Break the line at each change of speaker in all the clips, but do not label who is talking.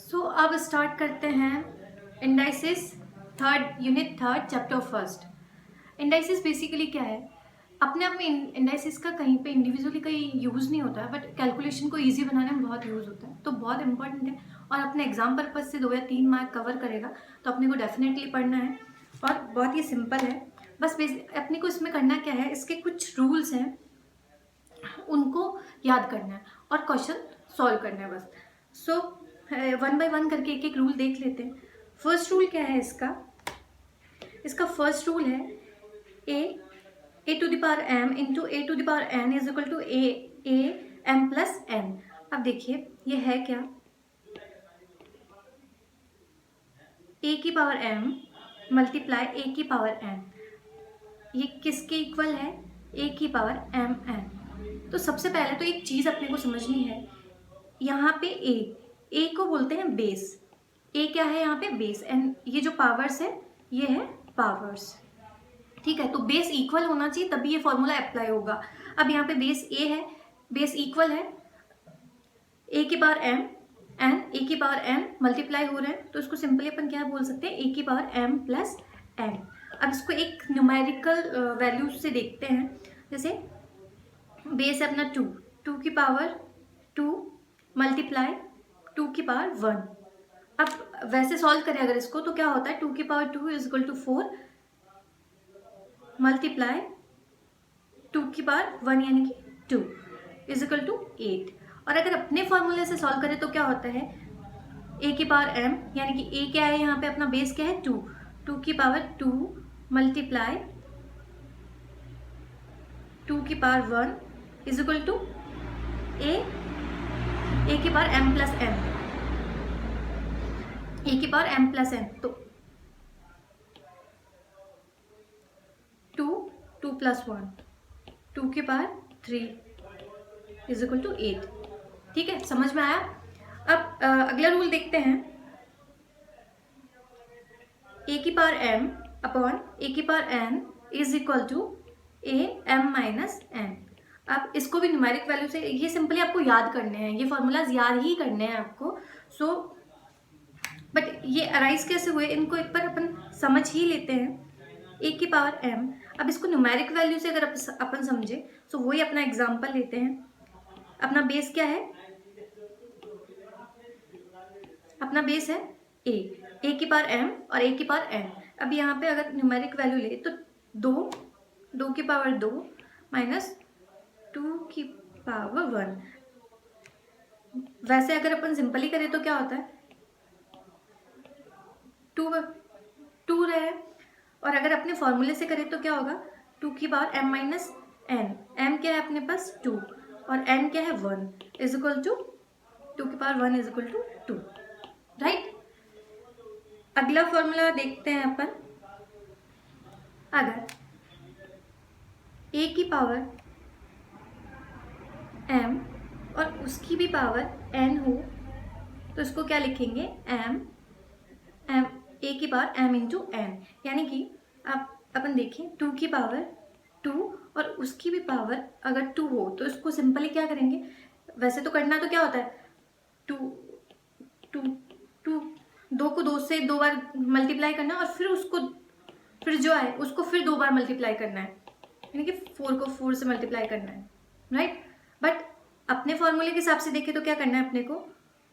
अब स्टार्ट करते हैं indices third unit third chapter first. Indices basically क्या है? अपने आप में इंडाइसिस का कहीं पे इंडिविजुअली कहीं यूज़ नहीं होता है, बट कैलकुलेशन को इजी बनाने में बहुत यूज़ होता है, तो बहुत इंपॉर्टेंट है और अपने एग्जाम पर्पज से 2 या 3 मार्क कवर करेगा, तो अपने को डेफिनेटली पढ़ना है और बहुत ही सिंपल है। बस अपने को इसमें करना क्या है, इसके कुछ रूल्स हैं, उनको याद करना है और क्वेश्चन सॉल्व करना है बस। सो 1 बाय 1 करके एक एक रूल देख लेते हैं। फर्स्ट रूल क्या है इसका फर्स्ट रूल है A to the power M into A to the power N is equal to A M plus N. अब देखिए ये है क्या, ए की पावर एम मल्टीप्लाई ए की पावर एन, ये किसके इक्वल है? ए की पावर एम एन। तो सबसे पहले तो एक चीज़ अपने को समझनी है, यहाँ पे ए को बोलते हैं बेस। ए क्या है यहाँ पे? बेस। एंड ये जो पावर्स है ये है पावर्स, ठीक है। तो बेस इक्वल होना चाहिए तभी ये फॉर्मूला अप्लाई होगा। अब यहाँ पे बेस ए है, बेस इक्वल है ए की पावर एम एंड ए की पावर एन मल्टीप्लाई हो रहे हैं, तो इसको सिंपली अपन क्या बोल सकते हैं? ए की पावर एम प्लस एन। अब इसको एक न्यूमेरिकल वैल्यू से देखते हैं, जैसे बेस है अपना टू की पावर 2 मल्टीप्लाई 2 की पावर 1। अब वैसे सॉल्व करें अगर इसको तो क्या होता है? 2 की power 2 is equal to 4 multiply 2 की पावर 1 यानी कि 2 इज इक्वल टू 8। और अगर अपने फॉर्मूले से सॉल्व करें तो क्या होता है? ए की पावर एम यानी कि ए क्या है यहाँ पे? अपना बेस क्या है? 2 की पावर 2 मल्टीप्लाई 2 की पावर 1 इज इक्वल टू ए की पावर एम प्लस एन, ए की पावर एम प्लस एन। तो 2 प्लस 1 2 की पावर 3 इज इक्वल टू 8। ठीक है, समझ में आया? अब अगला रूल देखते हैं, ए की पावर एम अपॉन ए की power N is equal to A M minus N. अब इसको भी न्यूमेरिक वैल्यू से, ये सिंपली आपको याद करने हैं, ये फॉर्मूलाज याद ही करने हैं आपको। सो बट ये अराइज कैसे हुए इनको एक बार अपन समझ ही लेते हैं। ए की पावर एम, अब इसको न्यूमेरिक वैल्यू से अगर अपन समझे तो वही अपना एग्जाम्पल लेते हैं। अपना बेस क्या है? अपना बेस है ए की पावर एम और ए की पावर एन। अब यहाँ पे अगर न्यूमेरिक वैल्यू ले तो 2 की पावर 2 माइनस 2 की पावर 1। वैसे अगर अपन सिंपली करें तो क्या होता है? 2 रहे, और अगर अपने फॉर्मूले से करें तो क्या होगा? 2 की power m minus N. M क्या है अपने पास? 2 और n क्या है? 1 इज इक्वल टू 2 की power 1 is equal to 2, right. अगला फॉर्मूला देखते हैं अपन, अगर a की पावर m और उसकी भी पावर n हो तो इसको क्या लिखेंगे? m ए की पावर m इंटू एन। यानी कि आप अपन देखें 2 की पावर 2 और उसकी भी पावर अगर 2 हो तो इसको सिंपली क्या करेंगे? वैसे तो करना तो क्या होता है? 2 को 2 से 2 बार मल्टीप्लाई करना और फिर जो है उसको फिर 2 बार मल्टीप्लाई करना है, यानी कि 4 को 4 से मल्टीप्लाई करना है, राइट। बट अपने फॉर्मूले के हिसाब से देखें तो क्या करना है अपने को?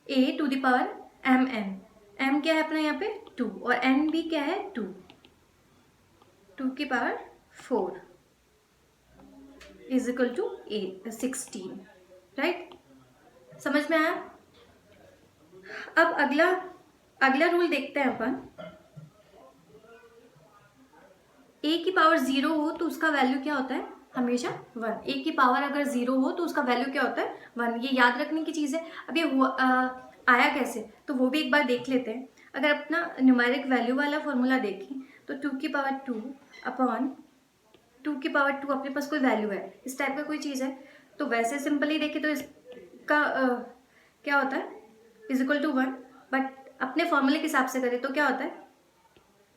A to the power M N. M क्या है अपना यहाँ पे? 2 और एन भी क्या है? 2 की power 4 is equal to 16, right. समझ में आया? अब अगला रूल देखते हैं अपन। ए की पावर 0 हो तो उसका वैल्यू क्या होता है? हमेशा 1। ए की पावर अगर 0 हो तो उसका वैल्यू क्या होता है? 1। ये याद रखने की चीज़ है। अब ये आया कैसे तो वो भी एक बार देख लेते हैं। अगर अपना न्यूमेरिक वैल्यू वाला फॉर्मूला देखें तो 2 की पावर 2 अपॉन 2 की पावर 2 अपने पास कोई वैल्यू है, इस टाइप का कोई चीज़ है, तो वैसे सिंपली देखें तो इसका क्या होता है? Is equal to 1। बट अपने फॉर्मूले के हिसाब से करें तो क्या होता है?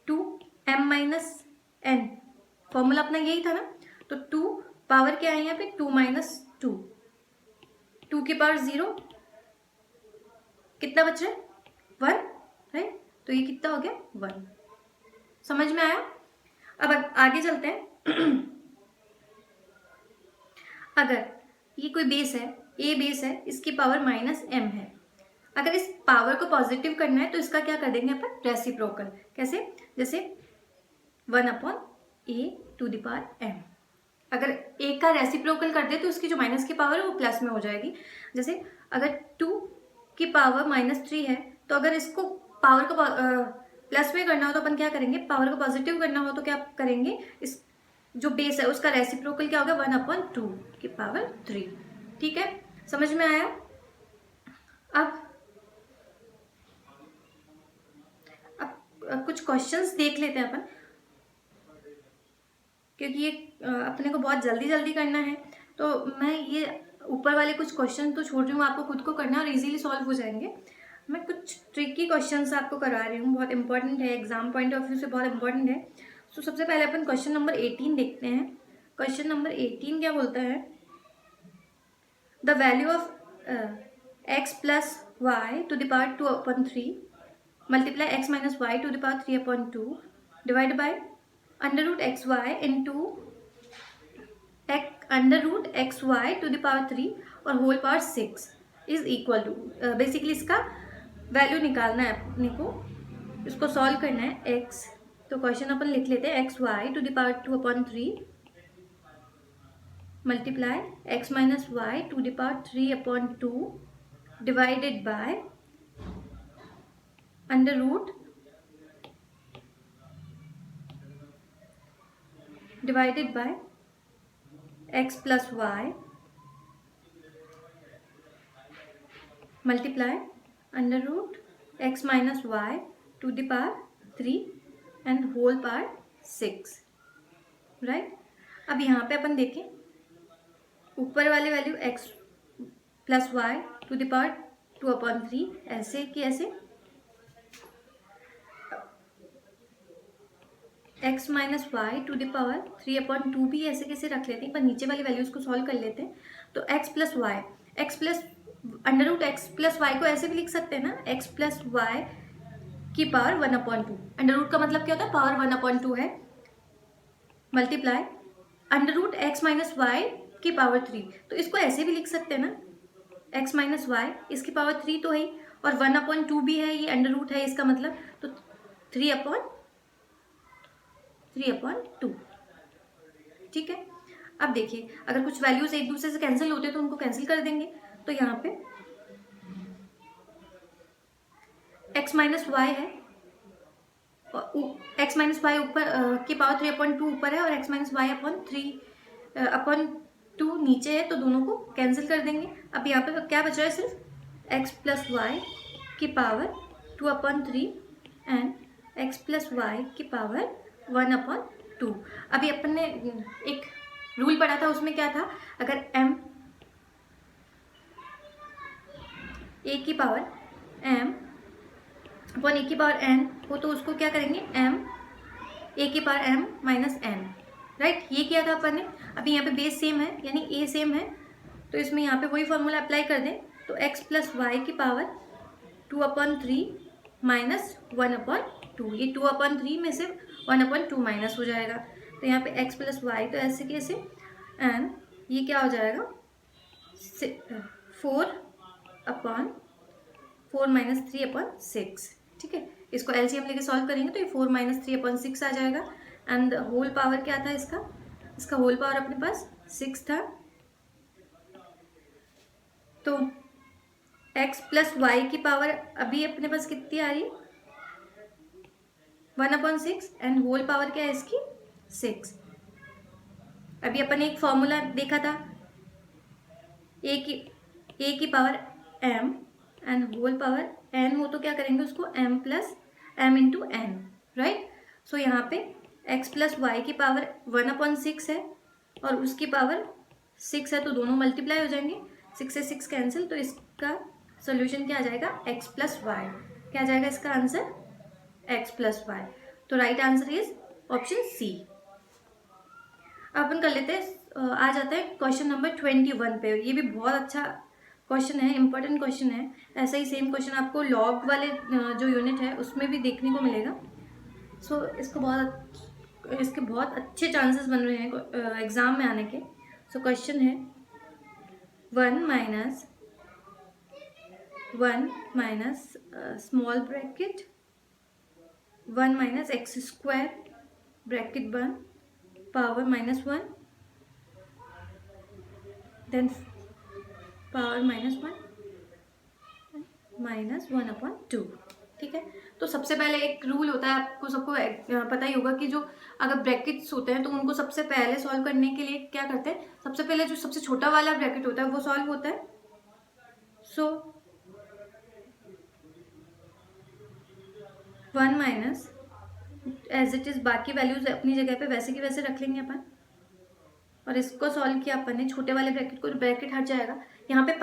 2m minus N. फॉर्मूला अपना यही था ना, तो 2 पावर क्या है यहाँ पे? 2 माइनस 2 की पावर 0, कितना बच रहा है? 1, राइट। तो ये कितना हो गया 1। समझ में आया? अब आगे चलते हैं। अगर ये कोई बेस है, ए बेस है, इसकी पावर -m है। अगर इस पावर को पॉजिटिव करना है तो इसका क्या कर देंगे अपन, रेसिप्रोकल। कैसे? जैसे 1/a⁴m। अगर a का रेसिप्रोकल कर दे तो उसकी जो माइनस की पावर है वो प्लस में हो जाएगी। जैसे अगर 2 की पावर -3 है तो अगर इसको पावर को प्लस में करना हो तो अपन क्या करेंगे, पावर को पॉजिटिव करना हो तो क्या करेंगे, इस जो बेस है उसका रेसिप्रोकल क्या होगा, 1/2 की पावर 3। ठीक है, समझ में आया? अब कुछ क्वेश्चंस देख लेते हैं अपन, क्योंकि ये अपने को बहुत जल्दी जल्दी करना है। तो मैं ये ऊपर वाले कुछ क्वेश्चन तो छोड़ रही हूँ, आपको खुद को करना और इजीली सॉल्व हो जाएंगे। मैं कुछ ट्रिकी क्वेश्चंस आपको करा रही हूँ, बहुत इंपॉर्टेंट है, एग्जाम पॉइंट ऑफ व्यू से बहुत इंपॉर्टेंट है। तो सबसे पहले अपन क्वेश्चन नंबर 18 देखते हैं। क्वेश्चन नंबर 18 क्या बोलता है, the value of x plus Y to the power 2/3 multiply x minus Y to the power 3/2 divide by √xy into √xy to the power 3 और whole power 6 is equal to, basically इसका value निकालना है अपने को, इसको solve करना है x। तो क्वेश्चन अपन लिख लेते हैं, xy to the power 2/3 multiply x minus Y to the power 3/2 divided by x plus Y multiply √x minus Y to the power 3 and whole power 6, right. अब यहाँ पे अपन देखें, ऊपर वाली value x plus Y to the power 2/3 ऐसे कि ऐसे, x minus Y to the power 3/2 भी ऐसे कैसे रख लेते हैं, पर नीचे वाली वैल्यूज को सॉल्व कर लेते हैं। तो x plus Y, x plus √x plus Y को ऐसे भी लिख सकते हैं ना, x प्लस वाई की पावर 1/2। अंडर का मतलब क्या होता है, पावर 1/2 है, मल्टीप्लाई √x माइनस वाई की पावर 3। तो इसको ऐसे भी लिख सकते हैं ना, x माइनस वाई, इसकी पावर 3 तो है और 1/2 भी है, ये अंडर है इसका मतलब, तो 3/2। ठीक है, अब देखिए अगर कुछ वैल्यूज एक दूसरे से कैंसिल होते हैं तो उनको कैंसिल कर देंगे। तो यहाँ पे x माइनस वाई है, x माइनस वाई ऊपर की पावर 3/2 ऊपर है और x माइनस वाई अपॉन 3/2 नीचे है, तो दोनों को कैंसिल कर देंगे। अब यहाँ पे क्या बच रहा है, सिर्फ x प्लस वाई की power 2/3 and x plus Y की पावर 1/2। अभी अपन ने एक रूल पढ़ा था, उसमें क्या था, अगर m a की पावर m अपॉन a की पावर n हो तो उसको क्या करेंगे, m a की power m minus n, right. ये किया था अपन ने। अभी यहाँ पे बेस सेम है, यानी a सेम है, तो इसमें यहाँ पे वही फॉर्मूला अप्लाई कर दें। तो x प्लस वाई की पावर 2/3 माइनस 1/2, ये 2/3 में से 1/2 माइनस हो जाएगा। तो यहाँ पे x प्लस वाई तो ऐसे कैसे, एंड ये क्या हो जाएगा, 4/4 माइनस 3/6। ठीक है, इसको एलसीएम लेके सॉल्व करेंगे तो ये 4 माइनस 3/6 आ जाएगा। एंड होल पावर क्या था इसका होल पावर अपने पास 6 था। तो x प्लस वाई की पावर अभी अपने पास कितनी आ रही है, 1/6 एंड होल पावर क्या है इसकी, 6। अभी अपन एक फॉर्मूला देखा था, a की power m and whole power n हो तो क्या करेंगे उसको m plus m into n, right. So यहाँ पे x प्लस वाई की पावर 1/6 है और उसकी पावर 6 है, तो दोनों मल्टीप्लाई हो जाएंगे, 6 से 6 कैंसिल, तो इसका सोल्यूशन क्या आ जाएगा, x प्लस वाई। क्या आ जाएगा इसका आंसर, x प्लस वाई। तो right answer is option C. अपन कर लेते हैं, आ जाता है क्वेश्चन नंबर 21 पे। ये भी बहुत अच्छा क्वेश्चन है, इंपॉर्टेंट क्वेश्चन है। ऐसा ही सेम क्वेश्चन आपको लॉग वाले जो यूनिट है उसमें भी देखने को मिलेगा। सो इसके बहुत अच्छे चांसेस बन रहे हैं एग्ज़ाम में आने के। सो क्वेश्चन है 1 minus small bracket 1 minus x square bracket बन पावर -1 देन पावर -1 ठीक है। तो सबसे पहले एक रूल होता है, आपको सबको पता ही होगा कि जो अगर ब्रैकेट्स होते हैं तो उनको सबसे पहले सॉल्व करने के लिए क्या करते हैं, सबसे पहले जो सबसे छोटा वाला ब्रैकेट होता है वो सॉल्व होता है। सो 1 माइनस एज इट इज़ बाकी वैल्यूज अपनी जगह पे वैसे की वैसे रख लेंगे अपन, और इसको सॉल्व किया अपन ने छोटे वाले ब्रैकेट को, ब्रैकेट हट जाएगा। यहाँ पे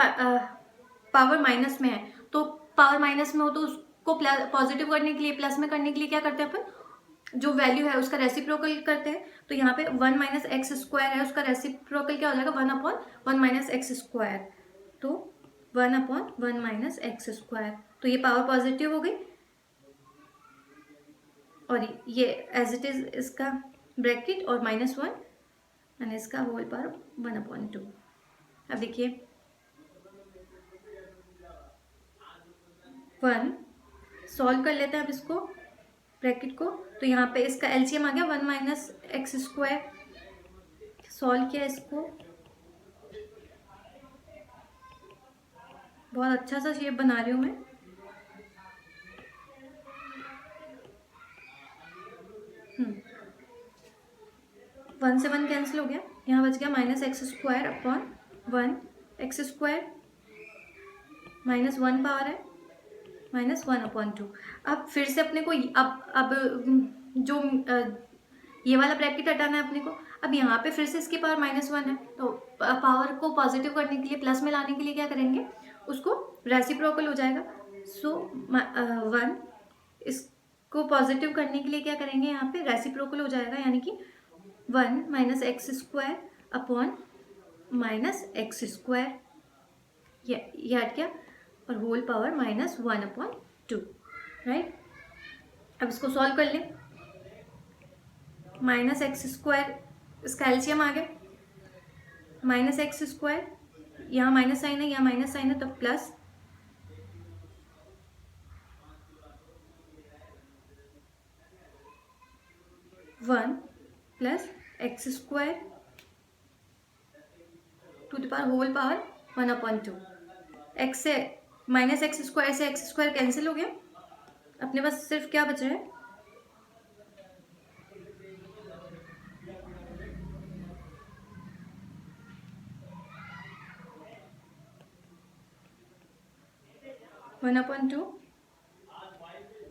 पावर माइनस में है, तो पावर माइनस में हो तो उसको पॉजिटिव करने के लिए, प्लस में करने के लिए क्या करते हैं अपन, जो वैल्यू है उसका रेसिप्रोकल करते हैं। तो यहाँ पे 1 माइनस एक्स स्क्वायर है, उसका रेसिप्रोकल क्या हो जाएगा 1/1 माइनस एक्स स्क्वायर, तो 1/1 माइनस एक्स स्क्वायर। तो ये पावर पॉजिटिव हो गई और ये एज इट इज इसका ब्रैकेट और -1 एंड इसका होल पावर 1/2। अब देखिए 1 सॉल्व कर लेते हैं अब इसको ब्रैकेट को। तो यहाँ पे इसका एलसीएम आ गया 1 माइनस एक्स स्क्वायर, सॉल्व किया इसको, बहुत अच्छा सा शेप बना रही हूँ मैं। वन से 1 कैंसिल हो गया, यहाँ बच गया -x² एक्स स्क्वायर -1 पावर है -1/2। अब फिर से अपने को अब जो ये वाला ब्रैकेट हटाना है अपने को। अब यहाँ पे फिर से इसकी पावर -1 है, तो पावर को पॉजिटिव करने के लिए, प्लस में लाने के लिए क्या करेंगे, उसको रेसिप्रोकल हो जाएगा। सो 1 इसको पॉजिटिव करने के लिए क्या करेंगे, यहाँ पे रेसिप्रोकल हो जाएगा, यानी कि 1 minus x square upon minus x square, ये हट गया, और होल पावर -1/2, राइट। अब इसको सॉल्व कर लें, -x², इसका एलसीएम आ गया -x², यहाँ माइनस साइन है, यहाँ माइनस साइन है, तो plus one plus x² to the power whole power 1/2। x से -x² से x² कैंसिल हो गया, अपने पास सिर्फ क्या बच रहा है, (1/2).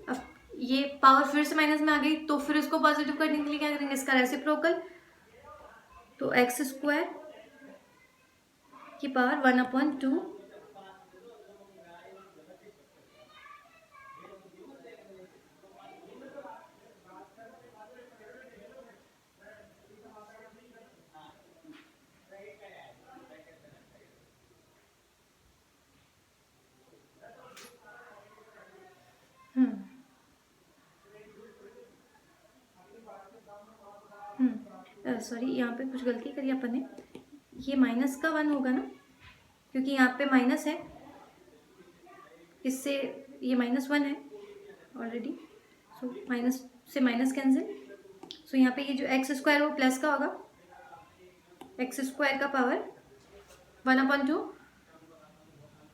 अब ये पावर फिर से माइनस में आ गई, तो फिर इसको पॉजिटिव करने के लिए क्या करेंगे, इसका रेसिप्रोकल, तो x² की पावर 1/2 सॉरी, यहाँ पे कुछ गलती करी अपन ने, ये माइनस का 1 होगा ना, क्योंकि यहाँ पे माइनस है, इससे ये -1 है ऑलरेडी, सो माइनस से माइनस कैंसिल। सो यहाँ पे ये जो x² वो प्लस का होगा, x² का पावर 1/2,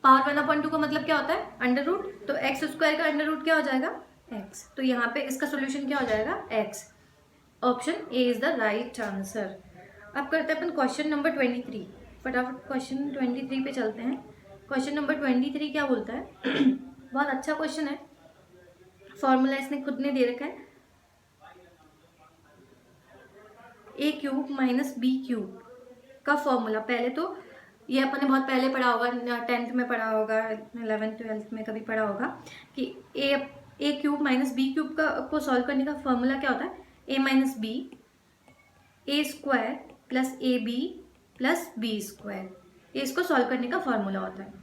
पावर 1/2 का मतलब क्या होता है, अंडर रूट, तो x² का अंडर रूट क्या हो जाएगा, x। तो यहाँ पे इसका सोल्यूशन क्या हो जाएगा, x। Option A is the right answer. अब करते हैं अपन क्वेश्चन नंबर 23। फटाफट क्वेश्चन 23 पे चलते हैं। क्वेश्चन नंबर 23 क्या बोलता है बहुत अच्छा क्वेश्चन है, फॉर्मूला इसने खुद ने दे रखा है, a³ माइनस b³ का फॉर्मूला। पहले तो ये अपन ने बहुत पहले पढ़ा होगा, 10th में पढ़ा होगा, 11th 12th में कभी पढ़ा होगा कि a³ माइनस b³ को सॉल्व करने का फॉर्मूला क्या होता है, a minus b a² plus ab plus b², ये इसको सॉल्व करने का फॉर्मूला होता है।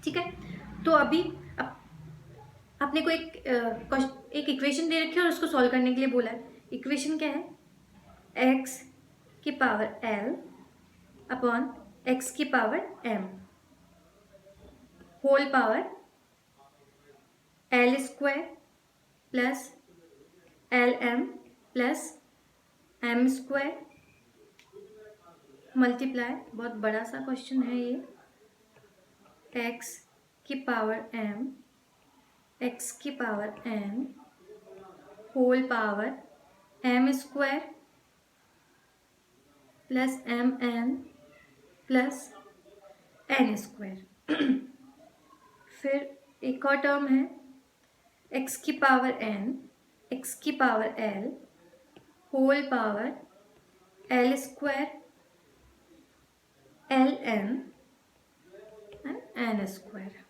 ठीक है। तो अभी अपने को एक इक्वेशन दे रखी है और उसको सॉल्व करने के लिए बोला है। इक्वेशन क्या है? एक्स की पावर एल अपॉन एक्स की power M whole power L square plus L M plus M square multiply, बहुत बड़ा सा क्वेश्चन है ये, एक्स की पावर एम एक्स की power N whole power M square plus M N plus N square. फिर एक और टर्म है एक्स की पावर एन एक्स की power L whole power L square L N and N square.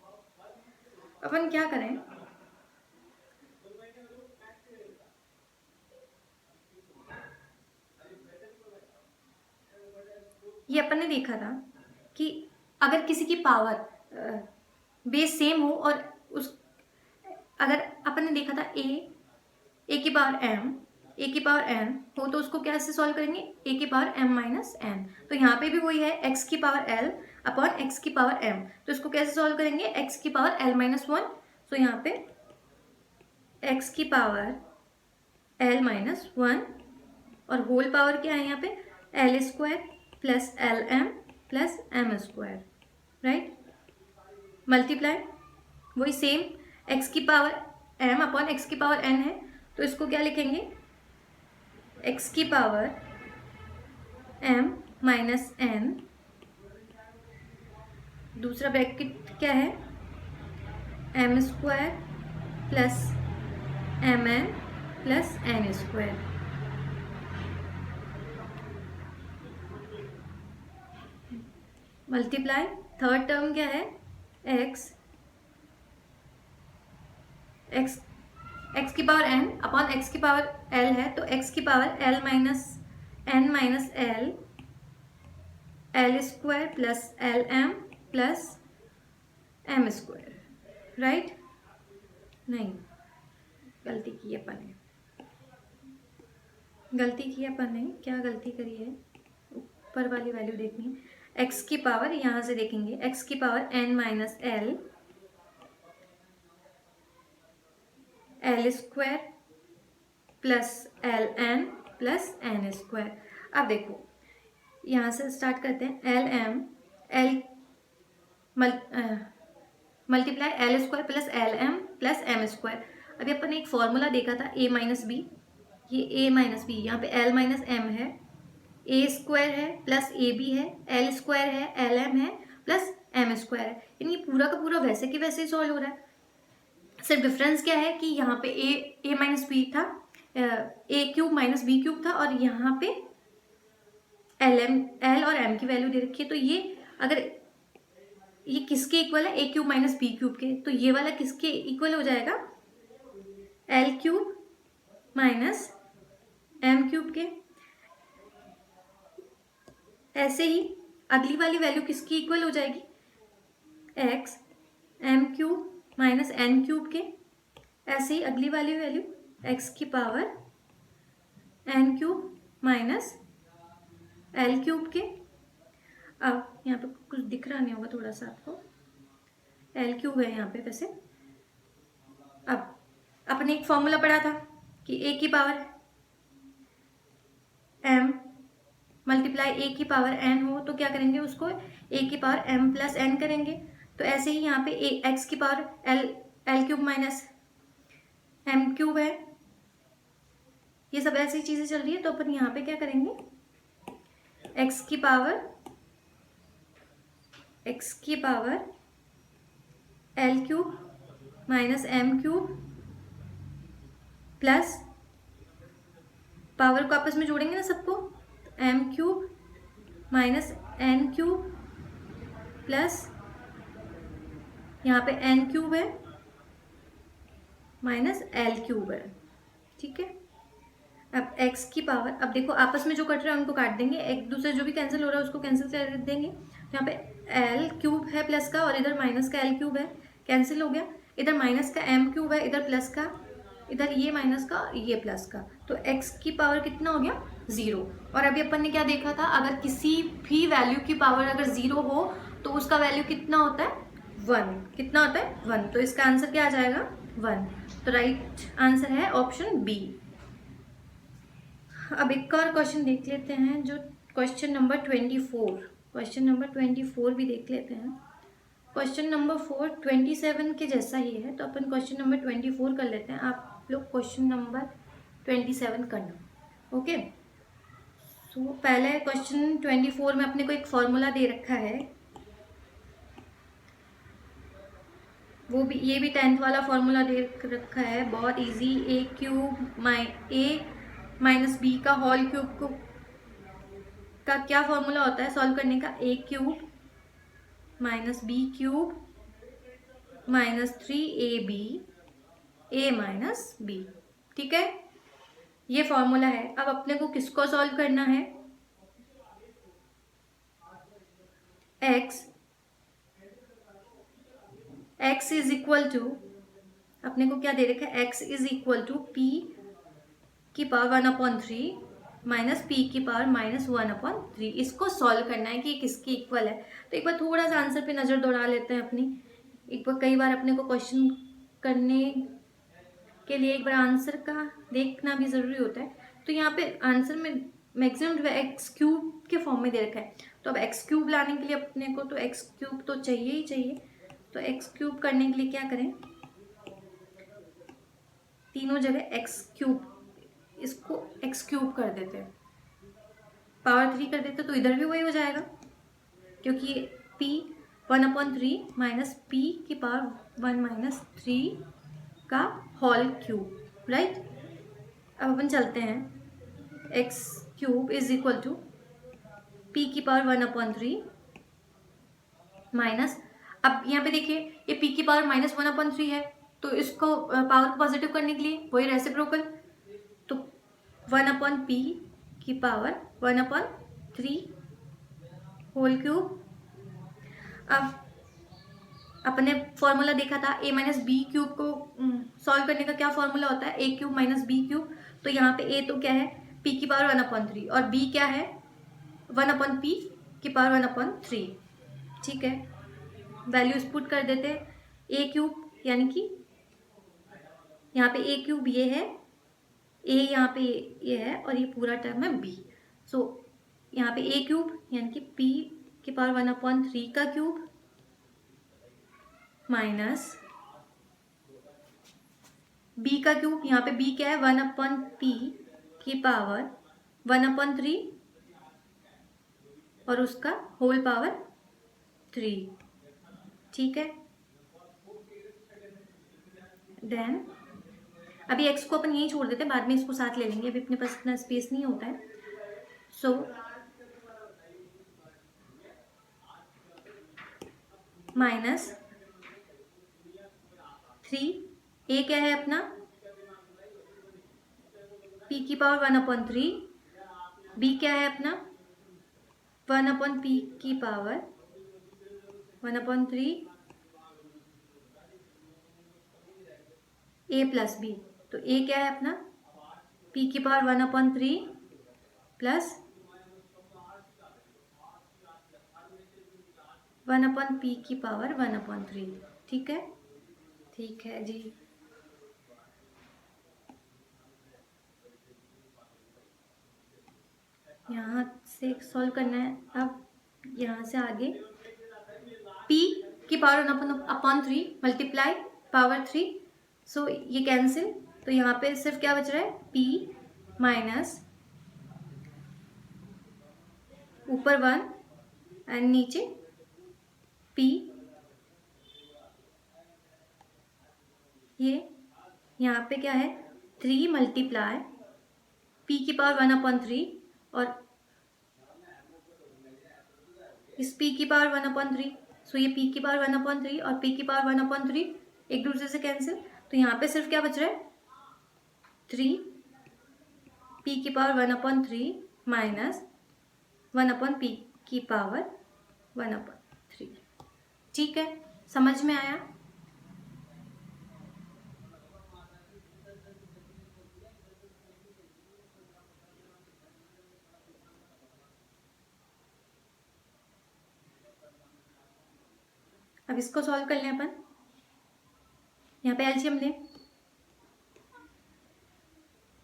अपन क्या करें, ये अपन ने देखा था कि अगर किसी की पावर बेस सेम हो और अगर अपन ने देखा था ए की पावर एम ए की पावर एन हो तो उसको कैसे सॉल्व करेंगे? ए की पावर एम माइनस एन। तो यहाँ पे भी वही है, एक्स की पावर एल अपॉन एक्स की पावर एम। तो इसको कैसे सॉल्व करेंगे? एक्स की पावर एल माइनस वन। तो यहाँ पे एक्स की पावर एल माइनस वन और होल पावर क्या है यहाँ पे? L square plus L M plus M square, right. Multiply वही सेम, एक्स की पावर एम अपॉन एक्स की पावर एन है तो इसको क्या लिखेंगे? एक्स की पावर एम माइनस एन, दूसरा ब्रैकेट क्या है? M square plus M N plus N square. Multiply third term क्या है? एक्स एक्स एक्स की पावर एन अपॉन एक्स की पावर एल है तो एक्स की power L minus N minus L L square plus L M plus M square, right. नहीं, गलती की अपन ने, क्या गलती करी है? ऊपर वाली वैल्यू देखनी है। एक्स की पावर यहाँ से देखेंगे, एक्स की power N minus L L square plus L N plus N square. अब देखो यहाँ से स्टार्ट करते हैं, L M L multiply L square plus L M plus M square. अभी अपन ने एक फॉर्मूला देखा था ए माइनस बी, ये ए माइनस बी, यहाँ पे एल माइनस एम है, ए स्क्वायर है प्लस ए बी है, एल स्क्वायर है, एल एम है प्लस एम स्क्वायर है। यानी पूरा का पूरा वैसे की वैसे ही सॉल्व हो रहा है। सिर्फ डिफरेंस क्या है कि यहाँ पे ए माइनस बी था, ए क्यूब माइनस बी क्यूब था और यहाँ पे एल और एम की वैल्यू दे रखी है। तो ये अगर ये किसके इक्वल है? A cube minus B cube के। तो ये वाला किसके इक्वल हो जाएगा? L cube minus M cube के। ऐसे ही अगली वाली वैल्यू किसकी इक्वल हो जाएगी? X M cube minus N cube के। ऐसे ही अगली वाली वैल्यू एक्स की power N cube minus L cube के। अब यहाँ पे कुछ दिख रहा नहीं होगा थोड़ा सा आपको, एल क्यूब है यहाँ पे वैसे। अब अपने एक फॉर्मूला पढ़ा था कि ए की पावर एम मल्टीप्लाई ए की पावर एन हो तो क्या करेंगे? उसको ए की पावर एम प्लस एन करेंगे। तो ऐसे ही यहाँ पे एक्स की power L cube minus M cube है, ये सब ऐसी चीज़ें चल रही है। तो अपन यहाँ पे क्या करेंगे? एक्स की power L cube minus M cube plus power को आपस में जोड़ेंगे ना सबको, M cube minus N cube plus यहाँ पे एन क्यूब है माइनस एल क्यूब है, ठीक है। अब एक्स की पावर, अब देखो आपस में जो कट रहा है उनको काट देंगे, एक दूसरे जो भी कैंसिल हो रहा है उसको कैंसिल कर देंगे। यहाँ पे एल क्यूब है प्लस का और इधर माइनस का एल क्यूब है, कैंसिल हो गया। इधर माइनस का एम क्यूब है, इधर प्लस का, इधर ये माइनस का ये प्लस का, तो x की पावर कितना हो गया 0। और अभी अपन ने क्या देखा था, अगर किसी भी वैल्यू की पावर अगर 0 हो तो उसका वैल्यू कितना होता है 1। कितना होता है 1, तो इसका आंसर क्या आ जाएगा 1। तो राइट आंसर है ऑप्शन बी। अब एक और क्वेश्चन देख लेते हैं, जो क्वेश्चन नंबर 24, क्वेश्चन नंबर 24 भी देख लेते हैं। क्वेश्चन नंबर 4 27 के जैसा ही है, तो अपन क्वेश्चन नंबर 24 कर लेते हैं, आप लोग क्वेश्चन नंबर 27 करना। ओके, सो पहले क्वेश्चन 24 में अपने को एक फॉर्मूला दे रखा है, वो भी, ये भी 10th वाला फॉर्मूला दे रखा है, बहुत easy. A cube A minus B का होल क्यूब को का क्या फॉर्मूला होता है सॉल्व करने का, A cube minus B cube minus 3ab A minus B. ठीक है, ये फॉर्मूला है। अब अपने को किसको सॉल्व करना है, x इज इक्वल टू, अपने को क्या दे रखा है, x is equal to p की पावर 1/3 माइनस पी की पावर माइनस 1/3। इसको सॉल्व करना है कि किसकी इक्वल है। तो एक बार थोड़ा सा आंसर पे नज़र दौड़ा लेते हैं अपनी। एक बार, कई बार अपने को क्वेश्चन करने के लिए एक बार आंसर का देखना भी ज़रूरी होता है। तो यहाँ पे आंसर में मैक्सिमम जो है एक्स क्यूब के फॉर्म में दे रखा है, तो अब एक्स क्यूब लाने के लिए अपने को तो एक्स क्यूब तो चाहिए ही चाहिए। तो एक्स क्यूब करने के लिए क्या करें, तीनों जगह एक्स क्यूब, इसको एक्स क्यूब कर देते हैं, पावर 3 कर देते, तो इधर भी वही हो जाएगा, क्योंकि p 1/3 माइनस पी की पावर 1 - 3 का होल क्यूब, राइट। अब अपन चलते हैं, X cube is equal to P की पावर 1/3 माइनस, अब यहाँ पे देखिए ये p की पावर -1/3 है, तो इसको पावर को पॉजिटिव करने के लिए वही रेसिप्रोकल, तो 1/p की पावर 1/3 होल क्यूब। अब अपने फॉर्मूला देखा था a माइनस बी क्यूब को सॉल्व करने का क्या फॉर्मूला होता है, a cube minus B cube. तो यहाँ पे a तो क्या है p की पावर 1/3 और b क्या है 1/p की पावर 1/3। ठीक है, वैल्यूज पुट कर देते हैं, a क्यूब यानी कि यहाँ पे a क्यूब ये है, a यहाँ पे ये है और ये पूरा टर्म है b। सो यहाँ पे a क्यूब यानी कि p की पावर 1/3 का क्यूब माइनस b का क्यूब, यहाँ पे b क्या है 1/p की पावर 1/3 और उसका होल पावर 3। ठीक है, देन अभी x को अपन यहीं छोड़ देते हैं, बाद में इसको साथ ले लेंगे, अभी अपने पास इतना स्पेस नहीं होता है। सो माइनस 3, a क्या है अपना p की पावर 1/3, b क्या है अपना 1/p की पावर 1/3 a प्लस b। तो a क्या है अपना p की पावर 1/3 प्लस 1/p की पावर 1/3। ठीक है, ठीक है जी। यहाँ से सॉल्व करना है। अब यहाँ से आगे p की पावर 1/3 मल्टीप्लाई पावर 3, सो ये कैंसिल, तो यहाँ पे सिर्फ क्या बच रहा है p माइनस ऊपर 1 एंड नीचे p, ये यहाँ पे क्या है 3 मल्टीप्लाई p की पावर 1/3 और इस p की पावर 1/3, सो ये p की पावर 1/3 और p की पावर 1/3 एक दूसरे से कैंसिल, तो यहाँ पे सिर्फ क्या बच रहा है 3 p की पावर 1/3 माइनस 1/p की पावर 1/3। ठीक है, समझ में आया? अब इसको सॉल्व कर लें अपन। यहाँ पे एलसीएम लें,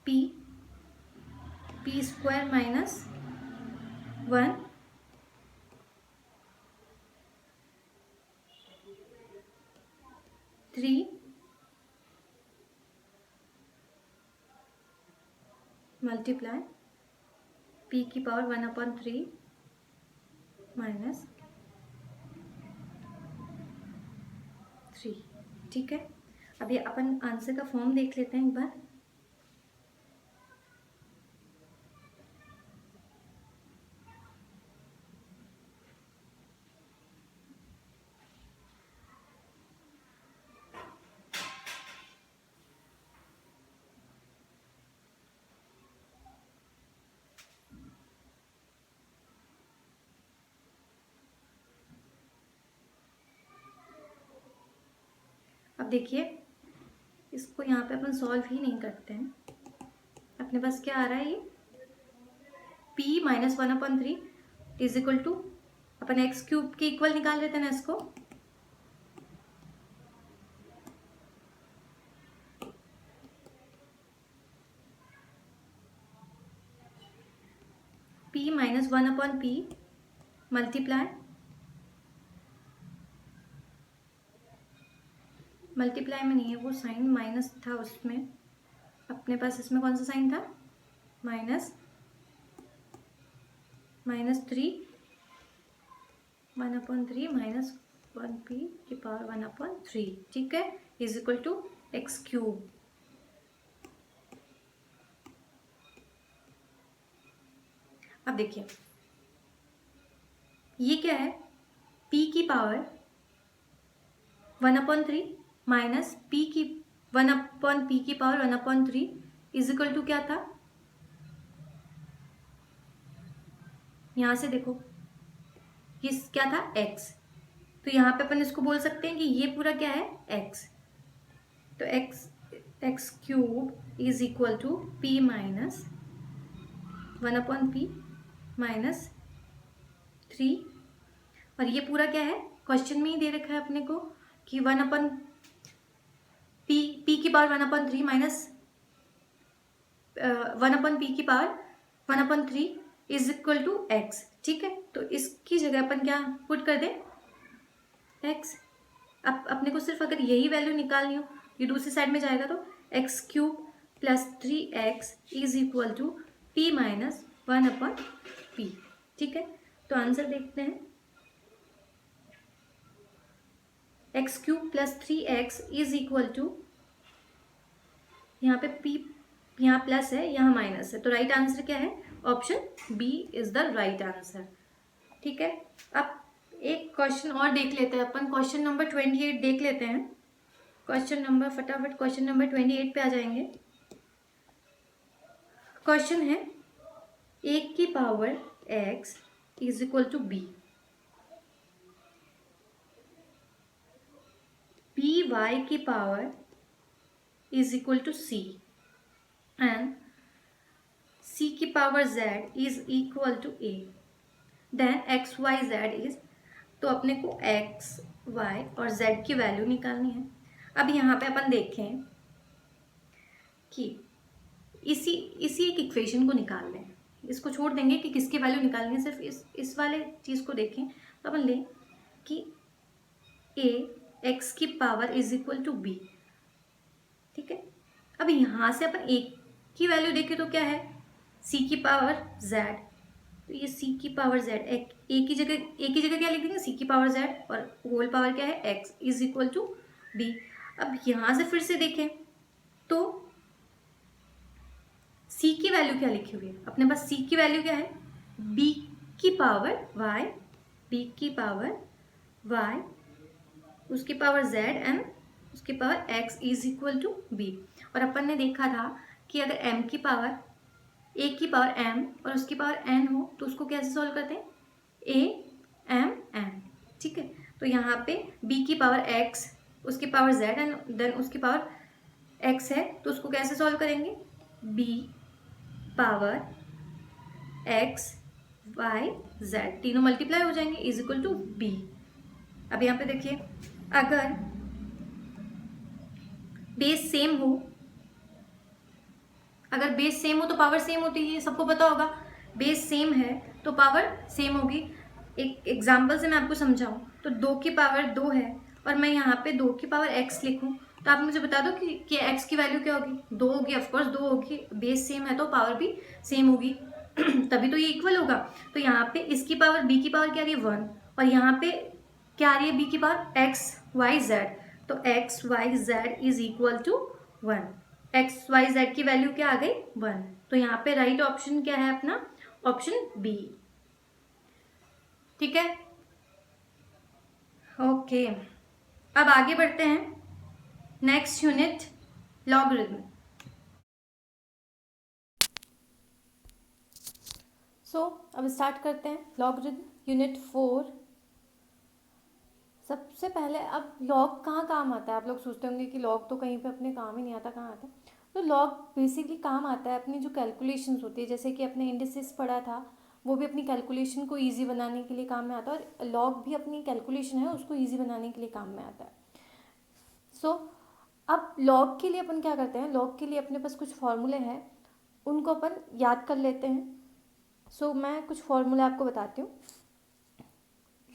p square minus 1 3 multiply p की पावर 1/3 माइनस 3। ठीक है, अब ये अपन आंसर का फॉर्म देख लेते हैं एक बार। अब देखिए, इसको यहाँ पे अपन सॉल्व ही नहीं करते हैं। अपने पास क्या आ रहा है, ये p minus 1/3 is equal to, अपन एक्स क्यूब के इक्वल निकाल लेते हैं ना इसको। p माइनस 1/p मल्टीप्लाई में नहीं है, वो साइन माइनस था उसमें। अपने पास इसमें कौन सा साइन था, -3 1/3 माइनस 1p की पावर 1/3। ठीक है, is equal to X cube. अब देखिए ये क्या है, p की पावर 1/3 माइनस p की 1/p की पावर 1/3 इज इक्वल टू क्या था, यहां से देखो ये क्या था, x। तो यहाँ पे अपन इसको बोल सकते हैं कि ये पूरा क्या है, x। तो X cube is equal to p minus 1/p minus 3। और ये पूरा क्या है, क्वेश्चन में ही दे रखा है अपने को कि 1/p की पावर 1/3 माइनस 1/p की power 1/3 is equal to X. ठीक है, तो इसकी जगह अपन क्या पुट कर दें, x। अब अपने को सिर्फ अगर यही वैल्यू निकालनी हो, ये दूसरी साइड में जाएगा तो X cube plus 3x is equal to p minus 1/p। ठीक है, तो आंसर देखते हैं, X cube plus 3x is equal to, यहाँ पे p यहाँ प्लस है यहाँ माइनस है, तो राइट आंसर क्या है, option B is the right answer. ठीक है, अब एक क्वेश्चन और देख लेते हैं अपन, क्वेश्चन नंबर 28 देख लेते हैं। क्वेश्चन नंबर, फटाफट क्वेश्चन नंबर 28 पे आ जाएंगे। क्वेश्चन है a की power x is equal to b, y की power is equal to c and c की power z is equal to a, then x y z is, तो अपने को x y और z की वैल्यू निकालनी है। अब यहाँ पे अपन देखें कि इसी एक इक्वेशन को निकाल लें, इसको छोड़ देंगे कि किसकी वैल्यू निकालनी है, सिर्फ इस वाले चीज़ को देखें। तो अपन लें कि a x की power is equal to b। ठीक है, अब यहाँ से अपन a की वैल्यू देखें तो क्या है, c की पावर z, तो ये c की पावर z a की जगह क्या लिख देंगे, c की पावर z और होल पावर क्या है, x is equal to b। अब यहाँ से फिर से देखें तो c की वैल्यू क्या लिखी हुई है, अपने पास c की वैल्यू क्या है, b की पावर y, b की पावर y, उसकी पावर z एंड उसकी power x is equal to b। और अपन ने देखा था कि अगर m की पावर, a की पावर m और उसकी पावर n हो तो उसको कैसे सॉल्व करते हैं, a m n। ठीक है। तो यहाँ पे b की पावर x, उसकी पावर z एंड देन उसकी पावर x है, तो उसको कैसे सॉल्व करेंगे, b power x y z तीनों मल्टीप्लाई हो जाएंगे इज इक्वल टू b। अब यहाँ पे देखिए, अगर बेस सेम हो, अगर बेस सेम हो तो पावर सेम होती है, सबको पता होगा। बेस सेम है तो पावर सेम होगी। एक एग्जाम्पल से मैं आपको समझाऊं तो 2 की पावर 2 है और मैं यहाँ पे 2 की पावर x लिखूं, तो आप मुझे बता दो कि x की वैल्यू क्या होगी, 2 होगी। ऑफकोर्स 2 होगी, बेस सेम है तो पावर भी सेम होगी तभी तो ये इक्वल होगा। तो यहाँ पे इसकी पावर b की पावर क्या आ रही है 1, और यहाँ पे क्या आ रही है b की पावर x y z, तो x y z is equal to 1। X Y Z की वैल्यू क्या आ गई 1। तो यहाँ पे राइट ऑप्शन क्या है अपना, ऑप्शन बी। ठीक है, ओके। अब आगे बढ़ते हैं, नेक्स्ट यूनिट लॉगरिथम। अब स्टार्ट करते हैं लॉगरिथम यूनिट 4। सबसे पहले, अब लॉग कहाँ काम आता है, आप लोग सोचते होंगे कि लॉग तो कहीं पे अपने काम ही नहीं आता, कहाँ आता है। तो लॉग बेसिकली काम आता है अपनी जो कैलकुलेशंस होती है, जैसे कि अपने इंडिसेस पढ़ा था, वो भी अपनी कैलकुलेशन को इजी बनाने के लिए काम में आता है, और लॉग भी अपनी कैलकुलेशन है उसको इजी बनाने के लिए काम में आता है। अब लॉग के लिए अपन क्या करते हैं, लॉग के लिए अपने पास कुछ फॉर्मूले हैं, उनको अपन याद कर लेते हैं। मैं कुछ फॉर्मूले आपको बताती हूँ।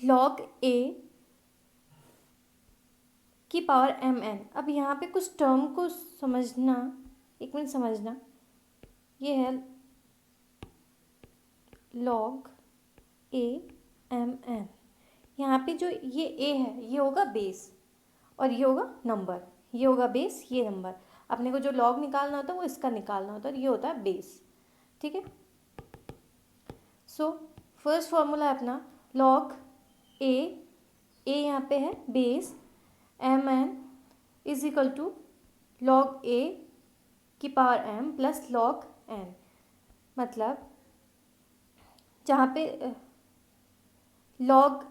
लॉग ए की पावर एम एन। अब यहाँ पे कुछ टर्म को समझना, एक मिनट समझना, ये है लॉग ए एम एन। यहाँ पे जो ये ए है ये होगा बेस और ये होगा नंबर, ये होगा बेस, ये नंबर। अपने को जो लॉग निकालना होता है वो इसका निकालना होता है, ये होता है बेस। ठीक है, फर्स्ट फॉर्मूला है अपना लॉग ए यहाँ पे है base, M N is equal to log A की power M plus log N. मतलब जहाँ पे लॉग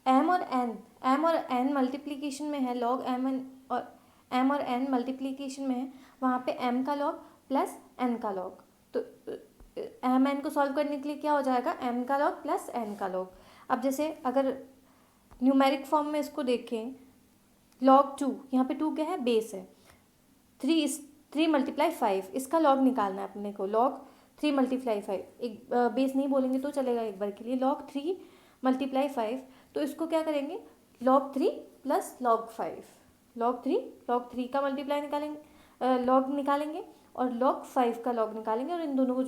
एम और एन मल्टीप्लिकेशन में है, लॉग एम और एन मल्टीप्लिकेशन में है, वहाँ पे एम का लॉग प्लस एन का लॉग। तो एम एन को सॉल्व करने के लिए क्या हो जाएगा, एम का लॉग प्लस एन का लॉग। अब जैसे अगर न्यूमेरिक फॉर्म में इसको देखें, लॉग 2, यहाँ पे 2 क्या है, बेस है। 3 मल्टीप्लाई 5, इसका लॉग निकालना है अपने को, लॉग 3 मल्टीप्लाई 5। एक बेस नहीं बोलेंगे तो चलेगा एक बार के लिए, लॉग 3 मल्टीप्लाई 5। तो इसको क्या करेंगे, लॉग 3 प्लस लॉग 5, लॉग 3 का मल्टीप्लाई निकालेंगे, लॉग निकालेंगे, और लॉग 5 का लॉग निकालेंगे, और इन दोनों को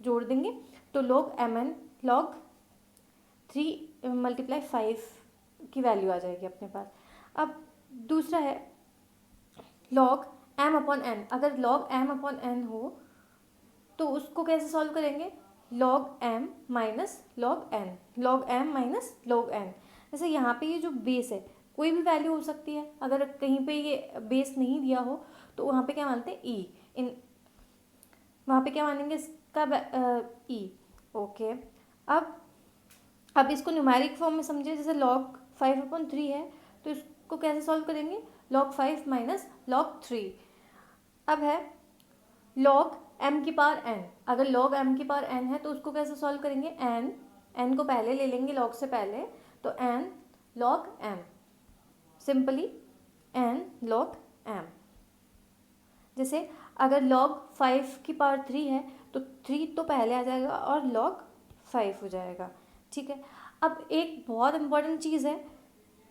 जोड़ देंगे, तो log M N log 3 multiply 5 की वैल्यू आ जाएगी अपने पास। अब दूसरा है लॉग एम अपॉन एन। अगर लॉग एम अपॉन एन हो तो उसको कैसे सॉल्व करेंगे, log M minus log N, log M minus log N. जैसे यहाँ पे ये जो बेस है कोई भी वैल्यू हो सकती है, अगर कहीं पे ये बेस नहीं दिया हो तो वहाँ पे क्या मानते हैं ई, वहाँ पे क्या मानेंगे इसका ई। ओके, अब इसको न्यूमेरिक फॉर्म में समझे, जैसे लॉग 5/3 है तो इसको कैसे सॉल्व करेंगे, लॉग 5 माइनस लॉग 3। अब है लॉग एम की पावर एन। अगर लॉग एम की पावर एन है तो उसको कैसे सॉल्व करेंगे, एन को पहले ले लेंगे लॉग से पहले, तो N log M, simply N log M. जैसे अगर लॉग 5 की पावर 3 है तो 3 तो पहले आ जाएगा और लॉग 5 हो जाएगा। ठीक है, अब एक बहुत इंपॉर्टेंट चीज़ है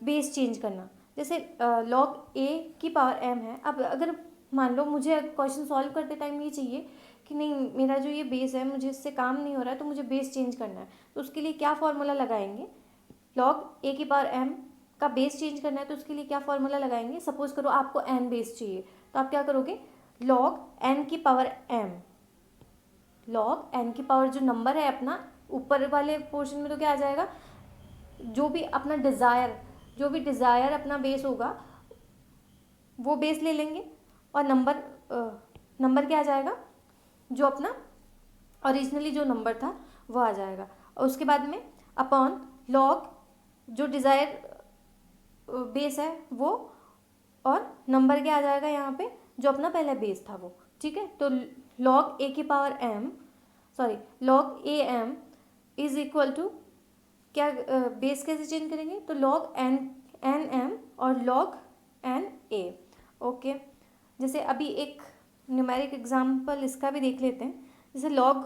बेस चेंज करना। जैसे लॉग ए की पावर एम है, अब अगर मान लो मुझे क्वेश्चन सॉल्व करते टाइम ये चाहिए कि नहीं मेरा जो ये बेस है मुझे इससे काम नहीं हो रहा है तो मुझे बेस चेंज करना है, तो उसके लिए क्या फॉर्मूला लगाएंगे, लॉग ए की पावर एम का बेस चेंज करना है तो उसके लिए क्या फॉर्मूला लगाएंगे। सपोज करो आपको एन बेस चाहिए तो आप क्या करोगे, लॉग एन की पावर एम, लॉग एन की पावर जो नंबर है अपना ऊपर वाले पोर्शन में, तो क्या आ जाएगा, जो भी अपना डिज़ायर अपना बेस होगा वो बेस ले लेंगे, और नंबर क्या आ जाएगा, जो अपना ओरिजिनली जो नंबर था वो आ जाएगा। और उसके बाद में अपॉन लॉग जो डिज़ायर बेस है वो, और नंबर क्या आ जाएगा यहाँ पे, जो अपना पहला बेस था वो। ठीक है, तो log a की power m, sorry log a m is equal to क्या, बेस कैसे चेंज करेंगे, तो log n m और log n a। ओके, जैसे अभी एक न्यूमेरिक एग्जाम्पल इसका भी देख लेते हैं। जैसे log,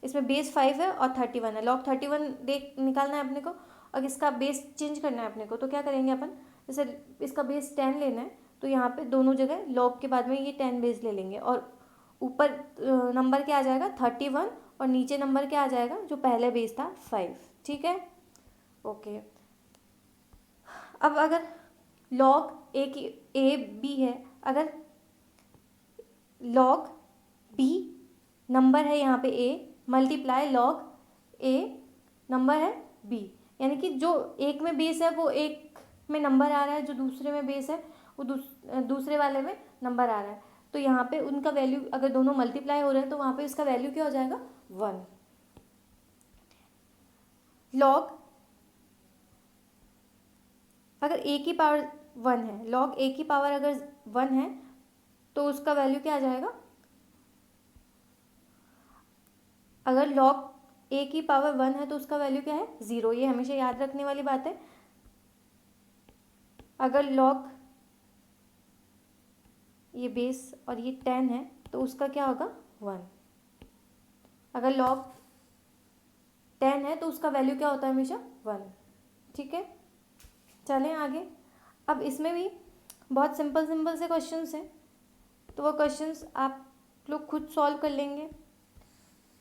इसमें बेस 5 है और 31 है, log 31 देख निकालना है अपने को, और इसका बेस चेंज करना है अपने को, तो क्या करेंगे अपन, जैसे इसका बेस 10 लेना है, तो यहाँ पे दोनों जगह log के बाद में ये 10 बेस ले लेंगे, और ऊपर नंबर क्या आ जाएगा 31, और नीचे नंबर क्या आ जाएगा जो पहले बेस था 5। ठीक है, ओके। अब अगर log a की a b है, अगर log b नंबर है यहाँ पे a multiply log a number है b, यानी कि जो एक में बेस है वो एक में नंबर आ रहा है, जो दूसरे में बेस है वो दूसरे वाले में नंबर आ रहा है, तो यहाँ पे उनका वैल्यू अगर दोनों मल्टीप्लाई हो रहे हैं तो वहाँ पे इसका वैल्यू क्या हो जाएगा 1। log अगर a की पावर 1 है, log a की पावर अगर 1 है तो उसका वैल्यू क्या आ जाएगा, अगर log a की पावर 1 है तो उसका वैल्यू क्या है 0। ये हमेशा याद रखने वाली बात है। अगर log ये बेस और ये 10 है तो उसका क्या होगा 1। अगर log 10 है तो उसका वैल्यू क्या होता है हमेशा 1। ठीक है, चलें आगे। अब इसमें भी बहुत सिंपल सिंपल से क्वेश्चंस हैं, तो वो क्वेश्चंस आप लोग खुद सॉल्व कर लेंगे।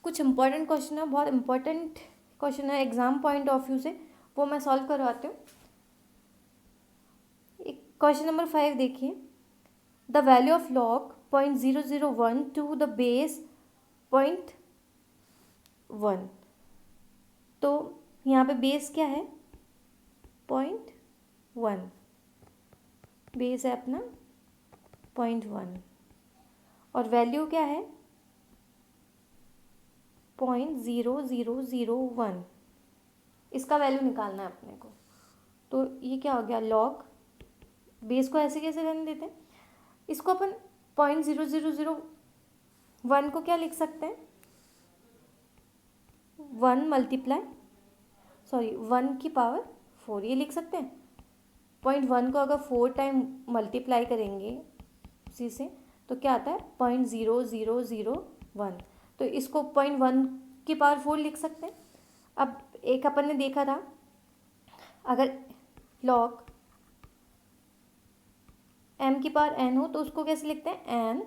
कुछ इंपॉर्टेंट क्वेश्चन है, बहुत इंपॉर्टेंट क्वेश्चन है एग्जाम पॉइंट ऑफ व्यू से, वो मैं सॉल्व करवाती हूँ। एक क्वेश्चन नंबर 5 देखिए, the value of log 0.001 to the base 0.1। तो यहाँ पे बेस क्या है 0.1, बेस है अपना 0.1, और वैल्यू क्या है 0.0001। इसका वैल्यू निकालना है अपने को। तो ये क्या हो गया, log बेस को ऐसे कैसे रहने देते हैं, इसको अपन 0.0001 को क्या लिख सकते हैं 1 की पावर 4, ये लिख सकते हैं। 0.1 को अगर 4 टाइम मल्टीप्लाई करेंगे उसी से तो क्या आता है 0.0001, तो इसको 0.1 की पावर 4 लिख सकते हैं। अब एक अपन ने देखा था, अगर log m की पावर n हो तो उसको कैसे लिखते हैं n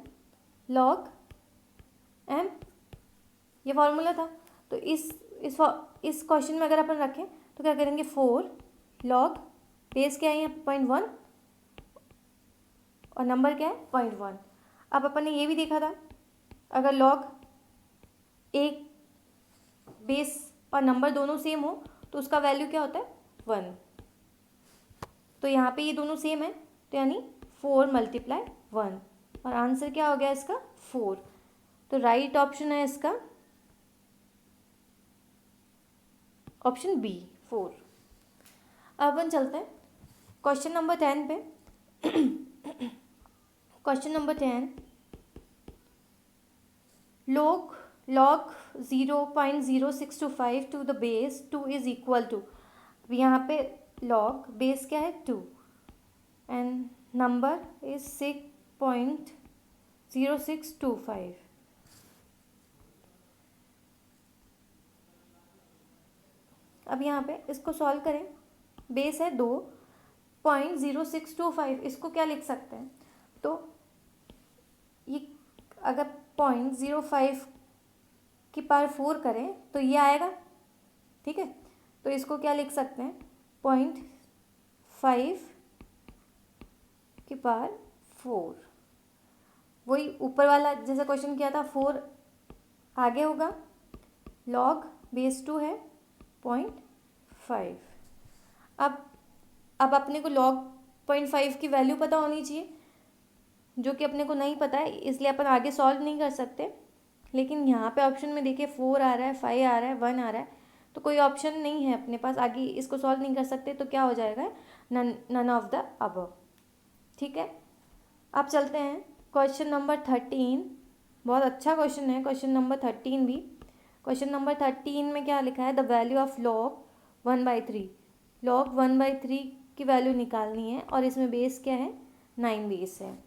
log m, ये फॉर्मूला था। तो इस क्वेश्चन में अगर अपन रखें तो क्या करेंगे 4 log बेस क्या है यहाँ 0.1 और नंबर क्या है 0.1। अब अपन ने ये भी देखा था, अगर log एक बेस और नंबर दोनों सेम हो तो उसका वैल्यू क्या होता है 1। तो यहाँ पे ये दोनों सेम है, तो यानी 4 × 1, और आंसर क्या हो गया इसका 4। तो राइट ऑप्शन है इसका ऑप्शन बी 4। अब अपन चलते हैं क्वेश्चन नंबर 10 पे। Question number 10, log 0.0625 to the base 2 is equal to, यहाँ पे log बेस क्या है 2 एंड नंबर इज 6.0625। अब यहाँ पे इसको सॉल्व करें, बेस है 2.0625, इसको क्या लिख सकते हैं, तो ये अगर 0.05 की पावर 4 करें तो ये आएगा। ठीक है, तो इसको क्या लिख सकते हैं 0.5 की पावर 4, वही ऊपर वाला जैसा क्वेश्चन किया था 4 आगे होगा, log बेस 2 है 0.5। अब अपने को log 0.5 की वैल्यू पता होनी चाहिए, जो कि अपने को नहीं पता है, इसलिए अपन आगे सॉल्व नहीं कर सकते। लेकिन यहाँ पे ऑप्शन में देखिए 4 आ रहा है, 5 आ रहा है, 1 आ रहा है, तो कोई ऑप्शन नहीं है अपने पास, आगे इसको सॉल्व नहीं कर सकते, तो क्या हो जाएगा, नन ऑफ द अबव। ठीक है, अब चलते हैं क्वेश्चन नंबर 13। बहुत अच्छा क्वेश्चन है क्वेश्चन नंबर 13 भी। क्वेश्चन नंबर 13 में क्या लिखा है, the value of log 1/3। Log 1/3 की वैल्यू निकालनी है और इसमें बेस क्या है, 9 बेस है।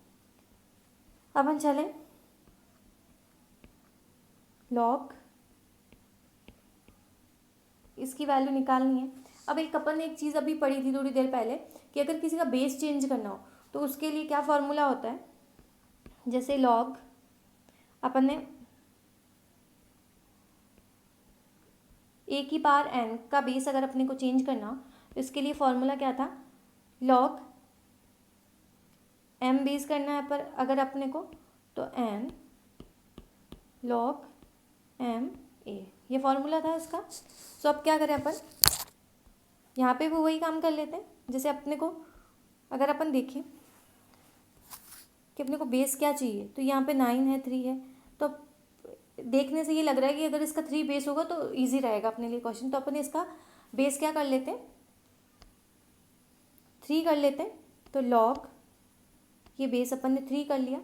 अब हम चलें, लॉग इसकी वैल्यू निकालनी है। अब एक अपन ने एक चीज़ अभी पढ़ी थी थोड़ी देर पहले कि अगर किसी का बेस चेंज करना हो तो उसके लिए क्या फॉर्मूला होता है, जैसे लॉग अपन ने a की पावर n का बेस अगर अपने को चेंज करना हो तो इसके लिए फॉर्मूला क्या था, लॉग m बेस करना है पर अगर अपने को तो n लॉग m a, ये फॉर्मूला था इसका। तो अब क्या करें अपन, यहाँ पे भी वही काम कर लेते हैं। जैसे अपने को अगर अपन देखें कि अपने को बेस क्या चाहिए, तो यहाँ पे 9 है, 3 है, तो देखने से ये लग रहा है कि अगर इसका 3 बेस होगा तो इजी रहेगा अपने लिए क्वेश्चन। तो अपन इसका बेस क्या कर लेते हैं, 3 कर लेते हैं। तो लॉग ये बेस अपन ने 3 कर लिया,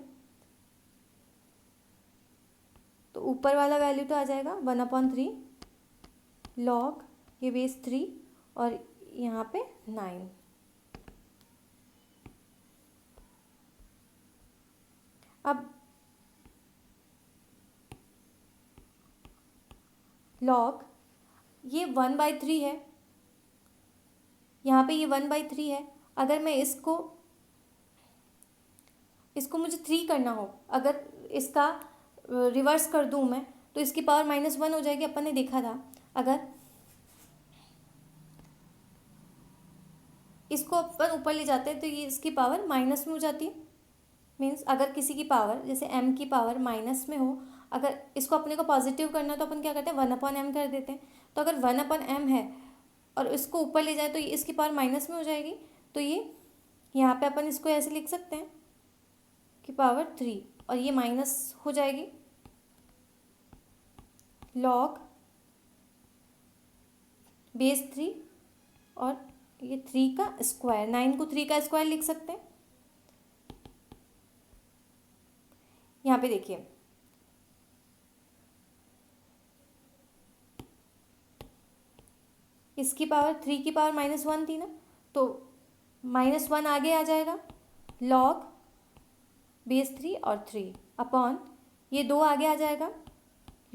तो ऊपर वाला वैल्यू तो आ जाएगा 1/3 लॉग ये बेस 3 और यहाँ पे 9। अब लॉग ये 1/3 है, यहाँ पे ये 1/3 है। अगर मैं इसको मुझे 3 करना हो, अगर इसका रिवर्स कर दूँ मैं, तो इसकी पावर -1 हो जाएगी। अपन ने देखा था अगर इसको अपन ऊपर ले जाते हैं तो ये इसकी पावर माइनस में हो जाती है। मीन्स अगर किसी की पावर जैसे m की पावर माइनस में हो, अगर इसको अपने को पॉजिटिव करना तो अपन क्या करते हैं, 1/m कर देते हैं। तो अगर 1/m है और इसको ऊपर ले जाए तो ये इसकी पावर माइनस में हो जाएगी। तो ये यहाँ पे अपन इसको ऐसे लिख सकते हैं कि पावर 3 और ये माइनस हो जाएगी लॉग बेस 3 और ये 3 का स्क्वायर, 9 को 3 का स्क्वायर लिख सकते हैं। यहाँ पे देखिए इसकी पावर 3 की पावर -1 थी ना, तो -1 आगे आ जाएगा लॉग बेस 3 और 3 अपॉन ये 2 आगे आ जाएगा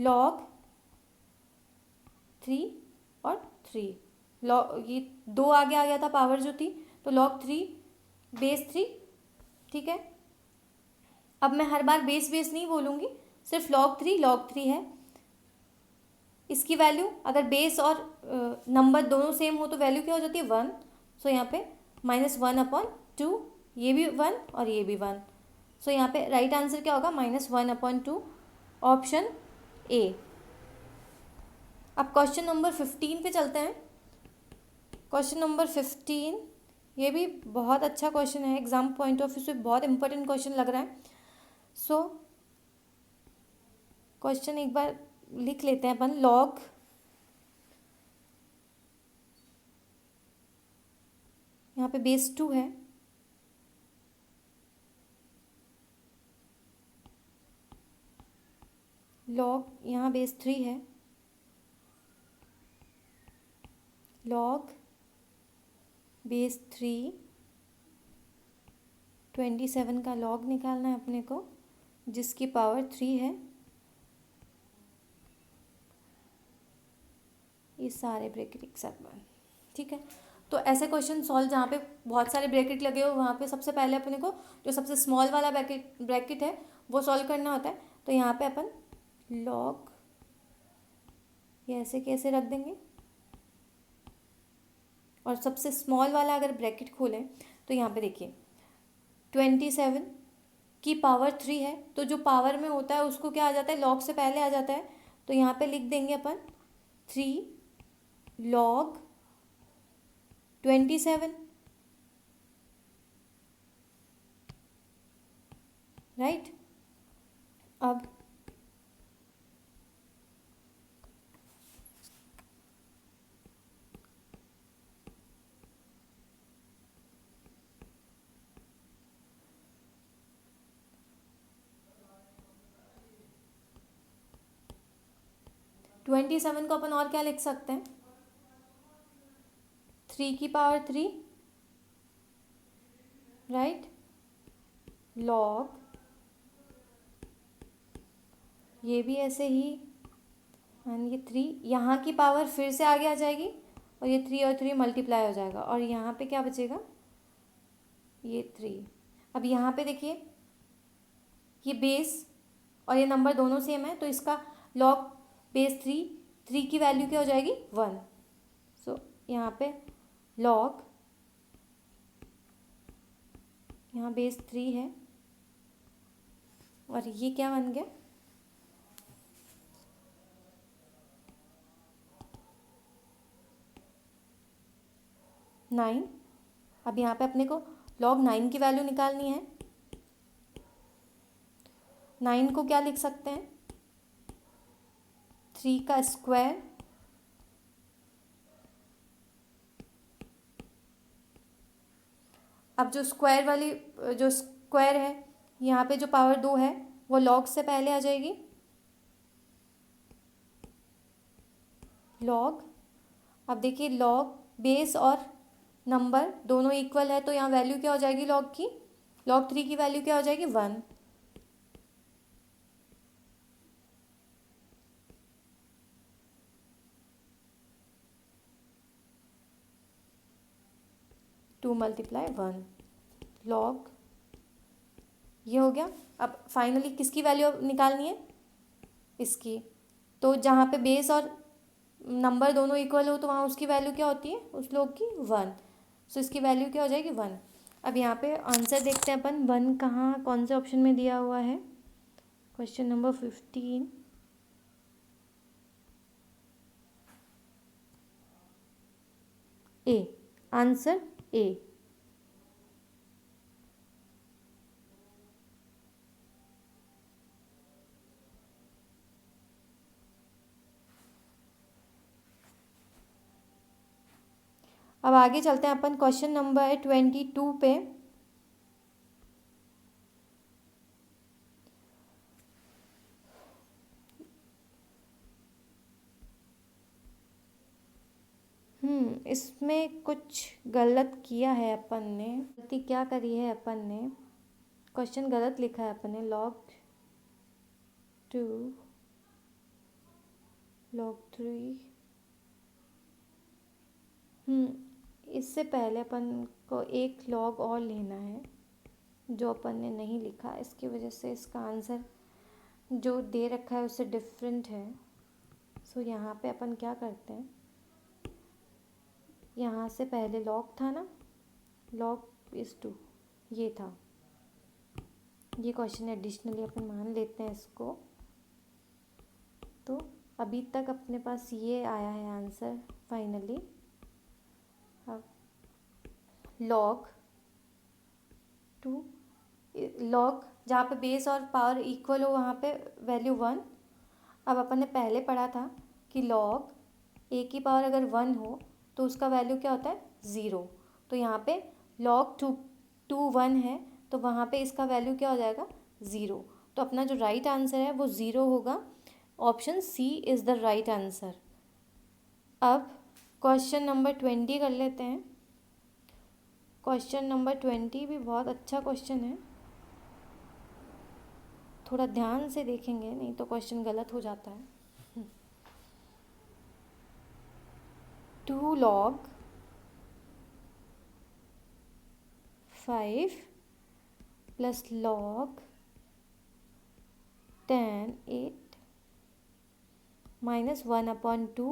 लॉग 3 और 3। लॉग ये 2 आगे आ गया था पावर जो थी, तो लॉग 3 बेस 3। ठीक है, अब मैं हर बार बेस नहीं बोलूँगी, सिर्फ लॉग 3 है। इसकी वैल्यू अगर बेस और नंबर दोनों सेम हो तो वैल्यू क्या हो जाती है, 1। सो यहाँ पे -1/2, ये भी 1 और ये भी 1। सो यहाँ पे राइट आंसर क्या होगा, -1/2, ऑप्शन ए। अब क्वेश्चन नंबर 15 पे चलते हैं। क्वेश्चन नंबर 15 ये भी बहुत अच्छा क्वेश्चन है, एग्जाम पॉइंट ऑफ व्यू से बहुत इंपॉर्टेंट क्वेश्चन लग रहा है। सो क्वेश्चन एक बार लिख लेते हैं अपन, लॉग यहाँ पे बेस 2 है, लॉग यहाँ बेस 3 है, लॉग बेस 3 27 का लॉग निकालना है अपने को जिसकी पावर 3 है। ये सारे ब्रैकेट एक साथ बन, ठीक है। तो ऐसे क्वेश्चन सॉल्व जहाँ पे बहुत सारे ब्रैकेट लगे हो वहाँ पे सबसे पहले अपने को जो सबसे स्मॉल वाला ब्रैकेट है वो सॉल्व करना होता है। तो यहाँ पे अपन लॉग ये ऐसे कैसे रख देंगे और सबसे स्मॉल वाला अगर ब्रैकेट खोलें तो यहाँ पे देखिए 27 की पावर 3 है, तो जो पावर में होता है उसको क्या आ जाता है, लॉग से पहले आ जाता है। तो यहाँ पे लिख देंगे अपन 3 लॉग 27, राइट। अब 27 को अपन और क्या लिख सकते हैं, 3 की पावर 3, राइट, लॉग, ये भी ऐसे ही, एंड ये 3, यहाँ की पावर फिर से आगे आ जाएगी और ये 3 और 3 मल्टीप्लाई हो जाएगा और यहाँ पे क्या बचेगा, ये 3। अब यहाँ पे देखिए ये बेस और ये नंबर दोनों सेम है, तो इसका लॉग बेस 3 की वैल्यू क्या हो जाएगी, 1। सो यहाँ पे लॉग, यहाँ बेस 3 है और ये क्या बन गया, 9। अब यहाँ पे अपने को log 9 की वैल्यू निकालनी है। 9 को क्या लिख सकते हैं, 3 का स्क्वायर अब जो स्क्वायर वाली जो स्क्वायर है यहाँ पे जो पावर 2 है वो log से पहले आ जाएगी, log। अब देखिए log बेस और नंबर दोनों इक्वल है तो यहाँ वैल्यू क्या हो जाएगी log की, log 3 की वैल्यू क्या हो जाएगी, 1। टू मल्टीप्लाई 1 log, ये हो गया। अब फाइनली किसकी वैल्यू निकालनी है, इसकी। तो जहाँ पे बेस और नंबर दोनों इक्वल हो तो वहाँ उसकी वैल्यू क्या होती है, उस लोग की 1। सो इसकी वैल्यू क्या हो जाएगी, 1। अब यहाँ पे आंसर देखते हैं अपन, 1 कहाँ कौन से ऑप्शन में दिया हुआ है, question number 15। A, answer A. अब आगे चलते हैं अपन क्वेश्चन नंबर 22 पे। इसमें कुछ गलत किया है अपन ने, गलती क्या करी है अपन ने, क्वेश्चन गलत लिखा है अपन ने, log 2 log 3। इससे पहले अपन को एक log और लेना है जो अपन ने नहीं लिखा, इसकी वजह से इसका आंसर जो दे रखा है उससे डिफरेंट है। सो यहाँ पे अपन क्या करते हैं, यहाँ से पहले log था ना, log इज 2 ये था, ये क्वेश्चन एडिशनली अपन मान लेते हैं इसको। तो अभी तक अपने पास ये आया है आंसर फाइनली। अब log 2 log जहाँ पे बेस और पावर इक्वल हो वहाँ पे वैल्यू 1। अब अपन ने पहले पढ़ा था कि log a की पावर अगर 1 हो तो उसका वैल्यू क्या होता है, 0। तो यहाँ पे log 2 1 है तो वहाँ पे इसका वैल्यू क्या हो जाएगा, 0। तो अपना जो राइट आंसर है वो 0 होगा, option C is the right answer. अब क्वेश्चन नंबर 20 कर लेते हैं। क्वेश्चन नंबर 20 भी बहुत अच्छा क्वेश्चन है, थोड़ा ध्यान से देखेंगे नहीं तो क्वेश्चन गलत हो जाता है। 2 log 5 plus log tan 8 minus 1/2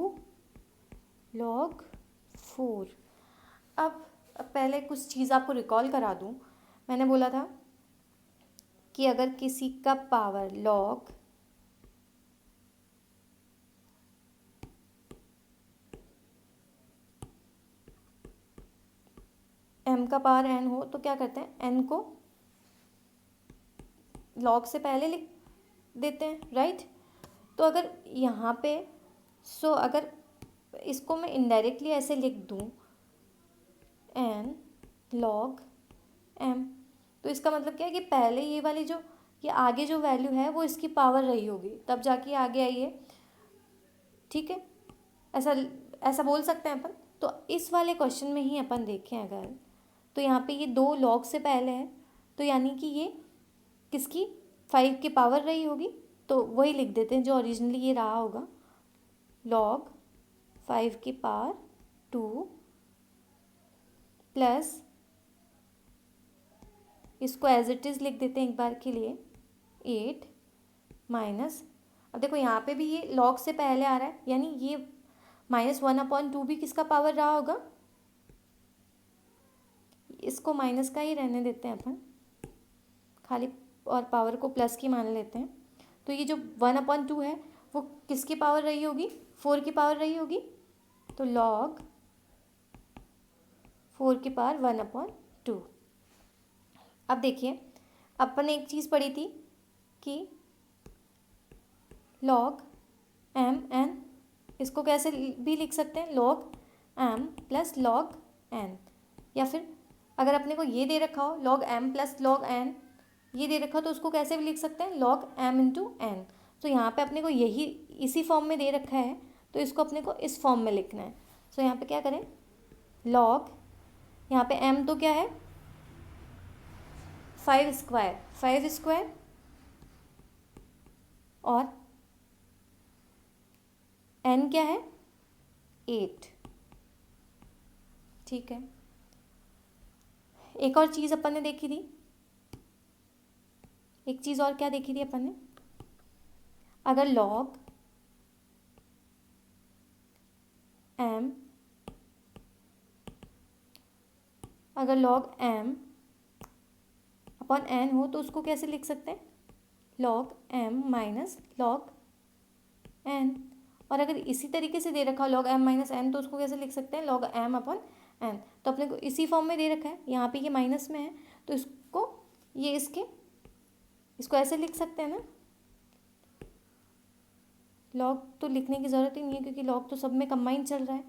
log 4। अब पहले कुछ चीज़ आपको रिकॉल करा दूँ, मैंने बोला था कि अगर किसी का पावर log m का पावर n हो तो क्या करते हैं, n को log से पहले लिख देते हैं, राइट। तो अगर यहाँ पे अगर इसको मैं इनडायरेक्टली ऐसे लिख दूँ n log m, तो इसका मतलब क्या है कि पहले ये वाली जो ये आगे जो वैल्यू है वो इसकी पावर रही होगी तब जाके आगे आई है, ठीक है, ऐसा ऐसा बोल सकते हैं अपन। तो इस वाले क्वेश्चन में ही अपन देखें अगर, तो यहाँ पे ये 2 लॉग से पहले है, तो यानी कि ये किसकी 5 की पावर रही होगी, तो वही लिख देते हैं जो ओरिजिनली ये रहा होगा, लॉग 5 की पावर 2 प्लस, इसको एज इट इज़ लिख देते हैं एक बार के लिए, 8 माइनस, अब देखो यहाँ पे भी ये लॉग से पहले आ रहा है, यानी ये -1/2 भी किसका पावर रहा होगा, इसको माइनस का ही रहने देते हैं अपन खाली, और पावर को प्लस की मान लेते हैं। तो ये जो 1/2 है वो किसकी पावर रही होगी, 4 की पावर रही होगी, तो लॉग 4 की पावर 1/2। अब देखिए अपन ने एक चीज़ पढ़ी थी कि लॉग एम एन, इसको कैसे भी लिख सकते हैं, log M plus log N, या फिर अगर अपने को ये दे रखा हो log M plus log N, ये दे रखा हो तो उसको कैसे भी लिख सकते हैं, लॉग एम इंटू एन। तो यहाँ पे अपने को यही इसी फॉर्म में दे रखा है, तो इसको अपने को इस फॉर्म में लिखना है। सो यहाँ पे क्या करें, लॉग, यहाँ पे एम तो क्या है 5 स्क्वायर और एन क्या है 8, ठीक है। एक और चीज़ अपन ने देखी थी, एक चीज़ और क्या देखी थी अपन ने, अगर लॉग एम, अगर लॉग एम अपॉन एन हो तो उसको कैसे लिख सकते हैं, log M minus log N. और अगर इसी तरीके से दे रखा हो लॉग एम माइनस एन तो उसको कैसे लिख सकते हैं, लॉग एम अपॉन एन। तो अपने को इसी फॉर्म में दे रखा है, यहाँ पे ये माइनस में है तो इसको ये इसको ऐसे लिख सकते हैं ना, लॉग तो लिखने की ज़रूरत ही नहीं है क्योंकि लॉग तो सब में कंबाइन चल रहा है,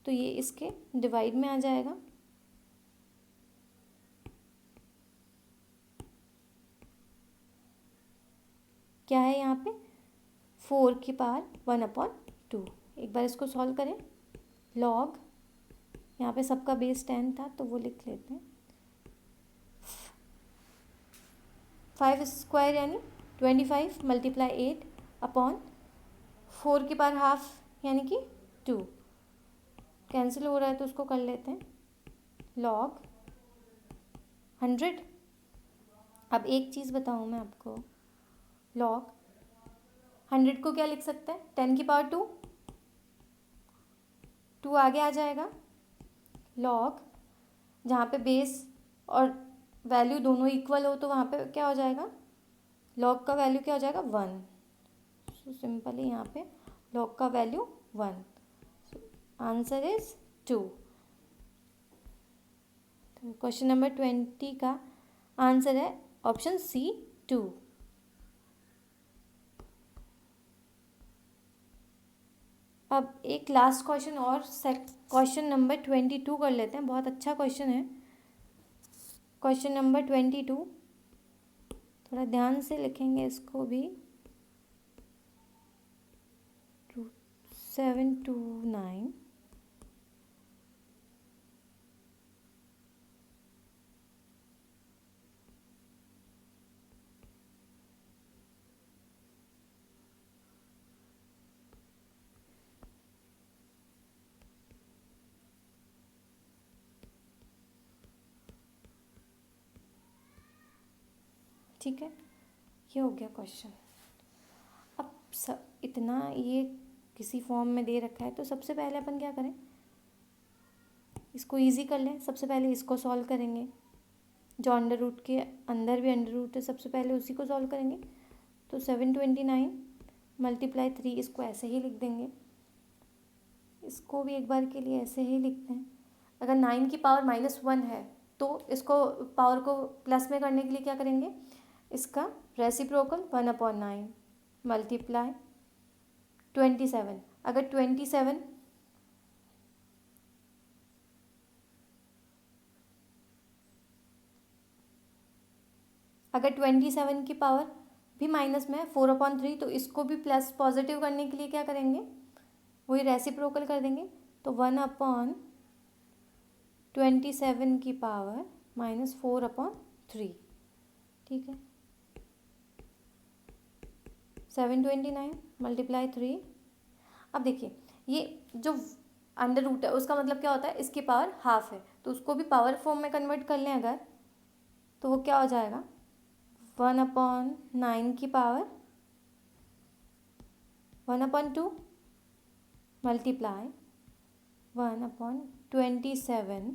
तो ये इसके डिवाइड में आ जाएगा, क्या है यहाँ पे 4 की पावर 1/2। एक बार इसको सॉल्व करें, लॉग, यहाँ पे सबका बेस 10 था तो वो लिख लेते हैं, 5 स्क्वायर यानी 25 मल्टीप्लाई 8 अपॉन 4 की पावर हाफ यानी कि 2, कैंसिल हो रहा है तो उसको कर लेते हैं, लॉग 100। अब एक चीज़ बताऊँ मैं आपको, लॉग 100 को क्या लिख सकते हैं, 10 की पावर 2 आगे आ जाएगा, लॉग जहाँ पे बेस और वैल्यू दोनों इक्वल हो तो वहाँ पे क्या हो जाएगा, लॉग का वैल्यू क्या हो जाएगा 1। सो सिंपली यहाँ पे लॉग का वैल्यू 1, आंसर इज 2। तो क्वेश्चन नंबर 20 का आंसर है ऑप्शन सी 2। अब एक लास्ट क्वेश्चन और क्वेश्चन नंबर 22 कर लेते हैं, बहुत अच्छा क्वेश्चन है क्वेश्चन नंबर 22, थोड़ा ध्यान से लिखेंगे इसको भी, 729, ठीक है, ये हो गया क्वेश्चन। अब इतना ये किसी फॉर्म में दे रखा है तो सबसे पहले अपन क्या करें, इसको इजी कर लें, सबसे पहले इसको सॉल्व करेंगे, जो अंडर रूट के अंदर भी अंडर रूट है सबसे पहले उसी को सॉल्व करेंगे। तो 729 मल्टीप्लाई 3, इसको ऐसे ही लिख देंगे, इसको भी एक बार के लिए ऐसे ही लिखते हैं। अगर 9 की पावर -1 है तो इसको पावर को प्लस में करने के लिए क्या करेंगे, इसका रेसिप्रोकल 1/9 मल्टीप्लाई 27। अगर 27 अगर 27 की पावर भी माइनस में है 4/3 तो इसको भी प्लस पॉजिटिव करने के लिए क्या करेंगे, वही रेसिप्रोकल कर देंगे तो 1/27 की पावर -4/3, ठीक है। 729 × 3। अब देखिए ये जो अंडर रूट है उसका मतलब क्या होता है, इसकी पावर हाफ है, तो उसको भी पावर फॉर्म में कन्वर्ट कर लें अगर, तो वो क्या हो जाएगा 1/9 की पावर 1/2 मल्टीप्लाई 1/27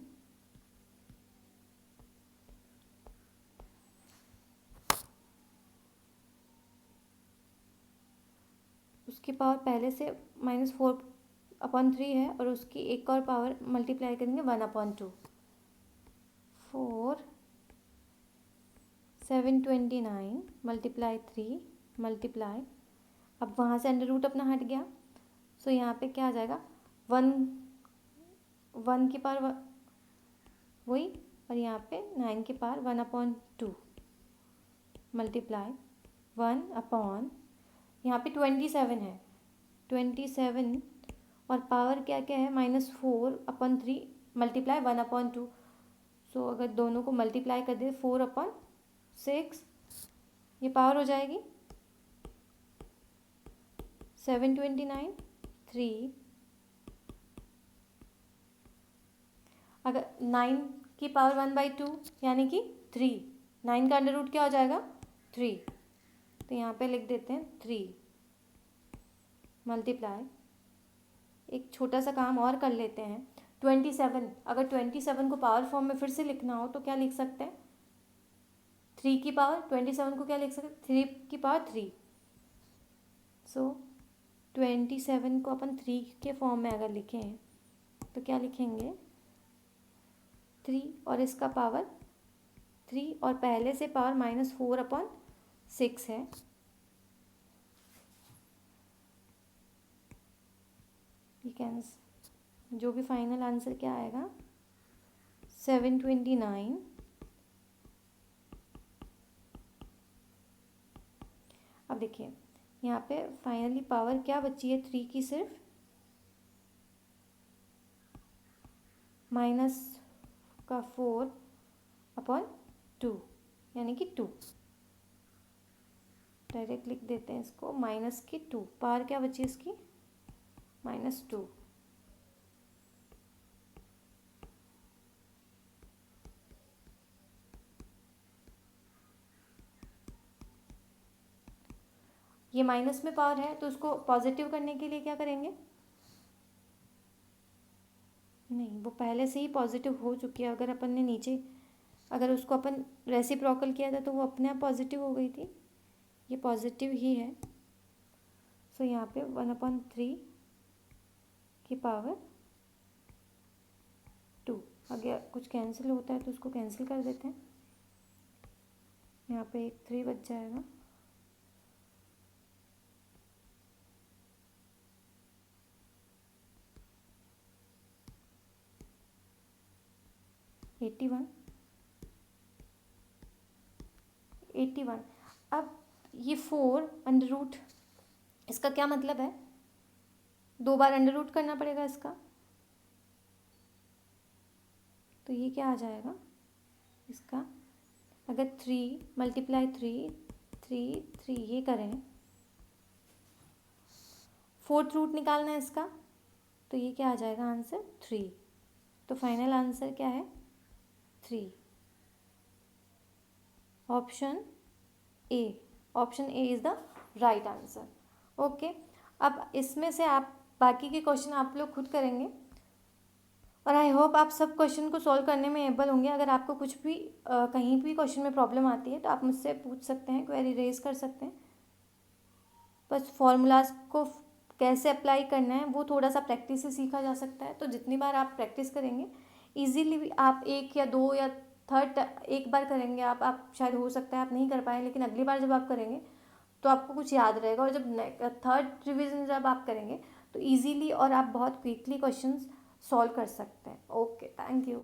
उसकी पावर पहले से -4/3 है और उसकी एक और पावर मल्टीप्लाई करेंगे 1/2 4 729 × 3 मल्टीप्लाई, अब वहाँ से अंडर रूट अपना हट गया, सो यहाँ पे क्या आ जाएगा 1 की पावर वही, और यहाँ पे 9 की पावर 1/2 मल्टीप्लाई 1/, यहाँ पे 27 है, 27 और पावर क्या क्या है -4/3 मल्टीप्लाई 1/2, सो अगर दोनों को मल्टीप्लाई कर दे 4/6, ये पावर हो जाएगी 729 3, अगर 9 की पावर 1/2 यानी कि 3, 9 का अंडर रूट क्या हो जाएगा 3, तो यहाँ पे लिख देते हैं 3 मल्टीप्लाई, एक छोटा सा काम और कर लेते हैं 27, अगर 27 को पावर फॉर्म में फिर से लिखना हो तो क्या लिख सकते हैं 3 की पावर 27 को क्या लिख सकते हैं 3 की पावर 3, सो 27 को अपन 3 के फॉर्म में अगर लिखें तो क्या लिखेंगे 3 और इसका पावर 3 और पहले से पावर -4/6 है, ये कैंसिल, जो भी फाइनल आंसर क्या आएगा 729। अब देखिए यहाँ पे फाइनली पावर क्या बची है 3 की, सिर्फ -4/2 यानी कि 2, डायरेक्ट लिख देते हैं इसको -2, पावर क्या बची इसकी -2, ये माइनस में पावर है तो उसको पॉजिटिव करने के लिए क्या करेंगे, नहीं वो पहले से ही पॉजिटिव हो चुकी है, अगर अपन ने नीचे अगर उसको अपन रेसिप्रोकल किया था तो वो अपने आप पॉजिटिव हो गई थी, ये पॉजिटिव ही है, सो यहाँ पे 1/3 की पावर 2, अगर कुछ कैंसिल होता है तो उसको कैंसिल कर देते हैं, यहाँ पे एक 3 बच जाएगा, एट्टी वन। अब ये 4 इसका क्या मतलब है, 2 बार अंडर रूट करना पड़ेगा इसका, तो ये क्या आ जाएगा इसका, अगर 3 × 3 ये करें, 4th रूट निकालना है इसका, तो ये क्या आ जाएगा आंसर 3, तो फाइनल आंसर क्या है 3, option A is the right answer. Okay, अब इसमें से आप बाकी के क्वेश्चन आप लोग खुद करेंगे और आई होप आप सब क्वेश्चन को सॉल्व करने में एबल होंगे। अगर आपको कुछ भी कहीं भी क्वेश्चन में प्रॉब्लम आती है तो आप मुझसे पूछ सकते हैं, क्वेरी रेज कर सकते हैं, बस फॉर्मूलाज को कैसे अप्लाई करना है वो थोड़ा सा प्रैक्टिस से सीखा जा सकता है, तो जितनी बार आप प्रैक्टिस करेंगे ईजीली आप 1 या 2 या थर्ड एक बार करेंगे आप शायद हो सकता है आप नहीं कर पाए, लेकिन अगली बार जब आप करेंगे तो आपको कुछ याद रहेगा, और जब थर्ड रिवीजन जब आप करेंगे तो इजीली और आप बहुत क्विकली क्वेश्चंस सॉल्व कर सकते हैं। Okay, thank you.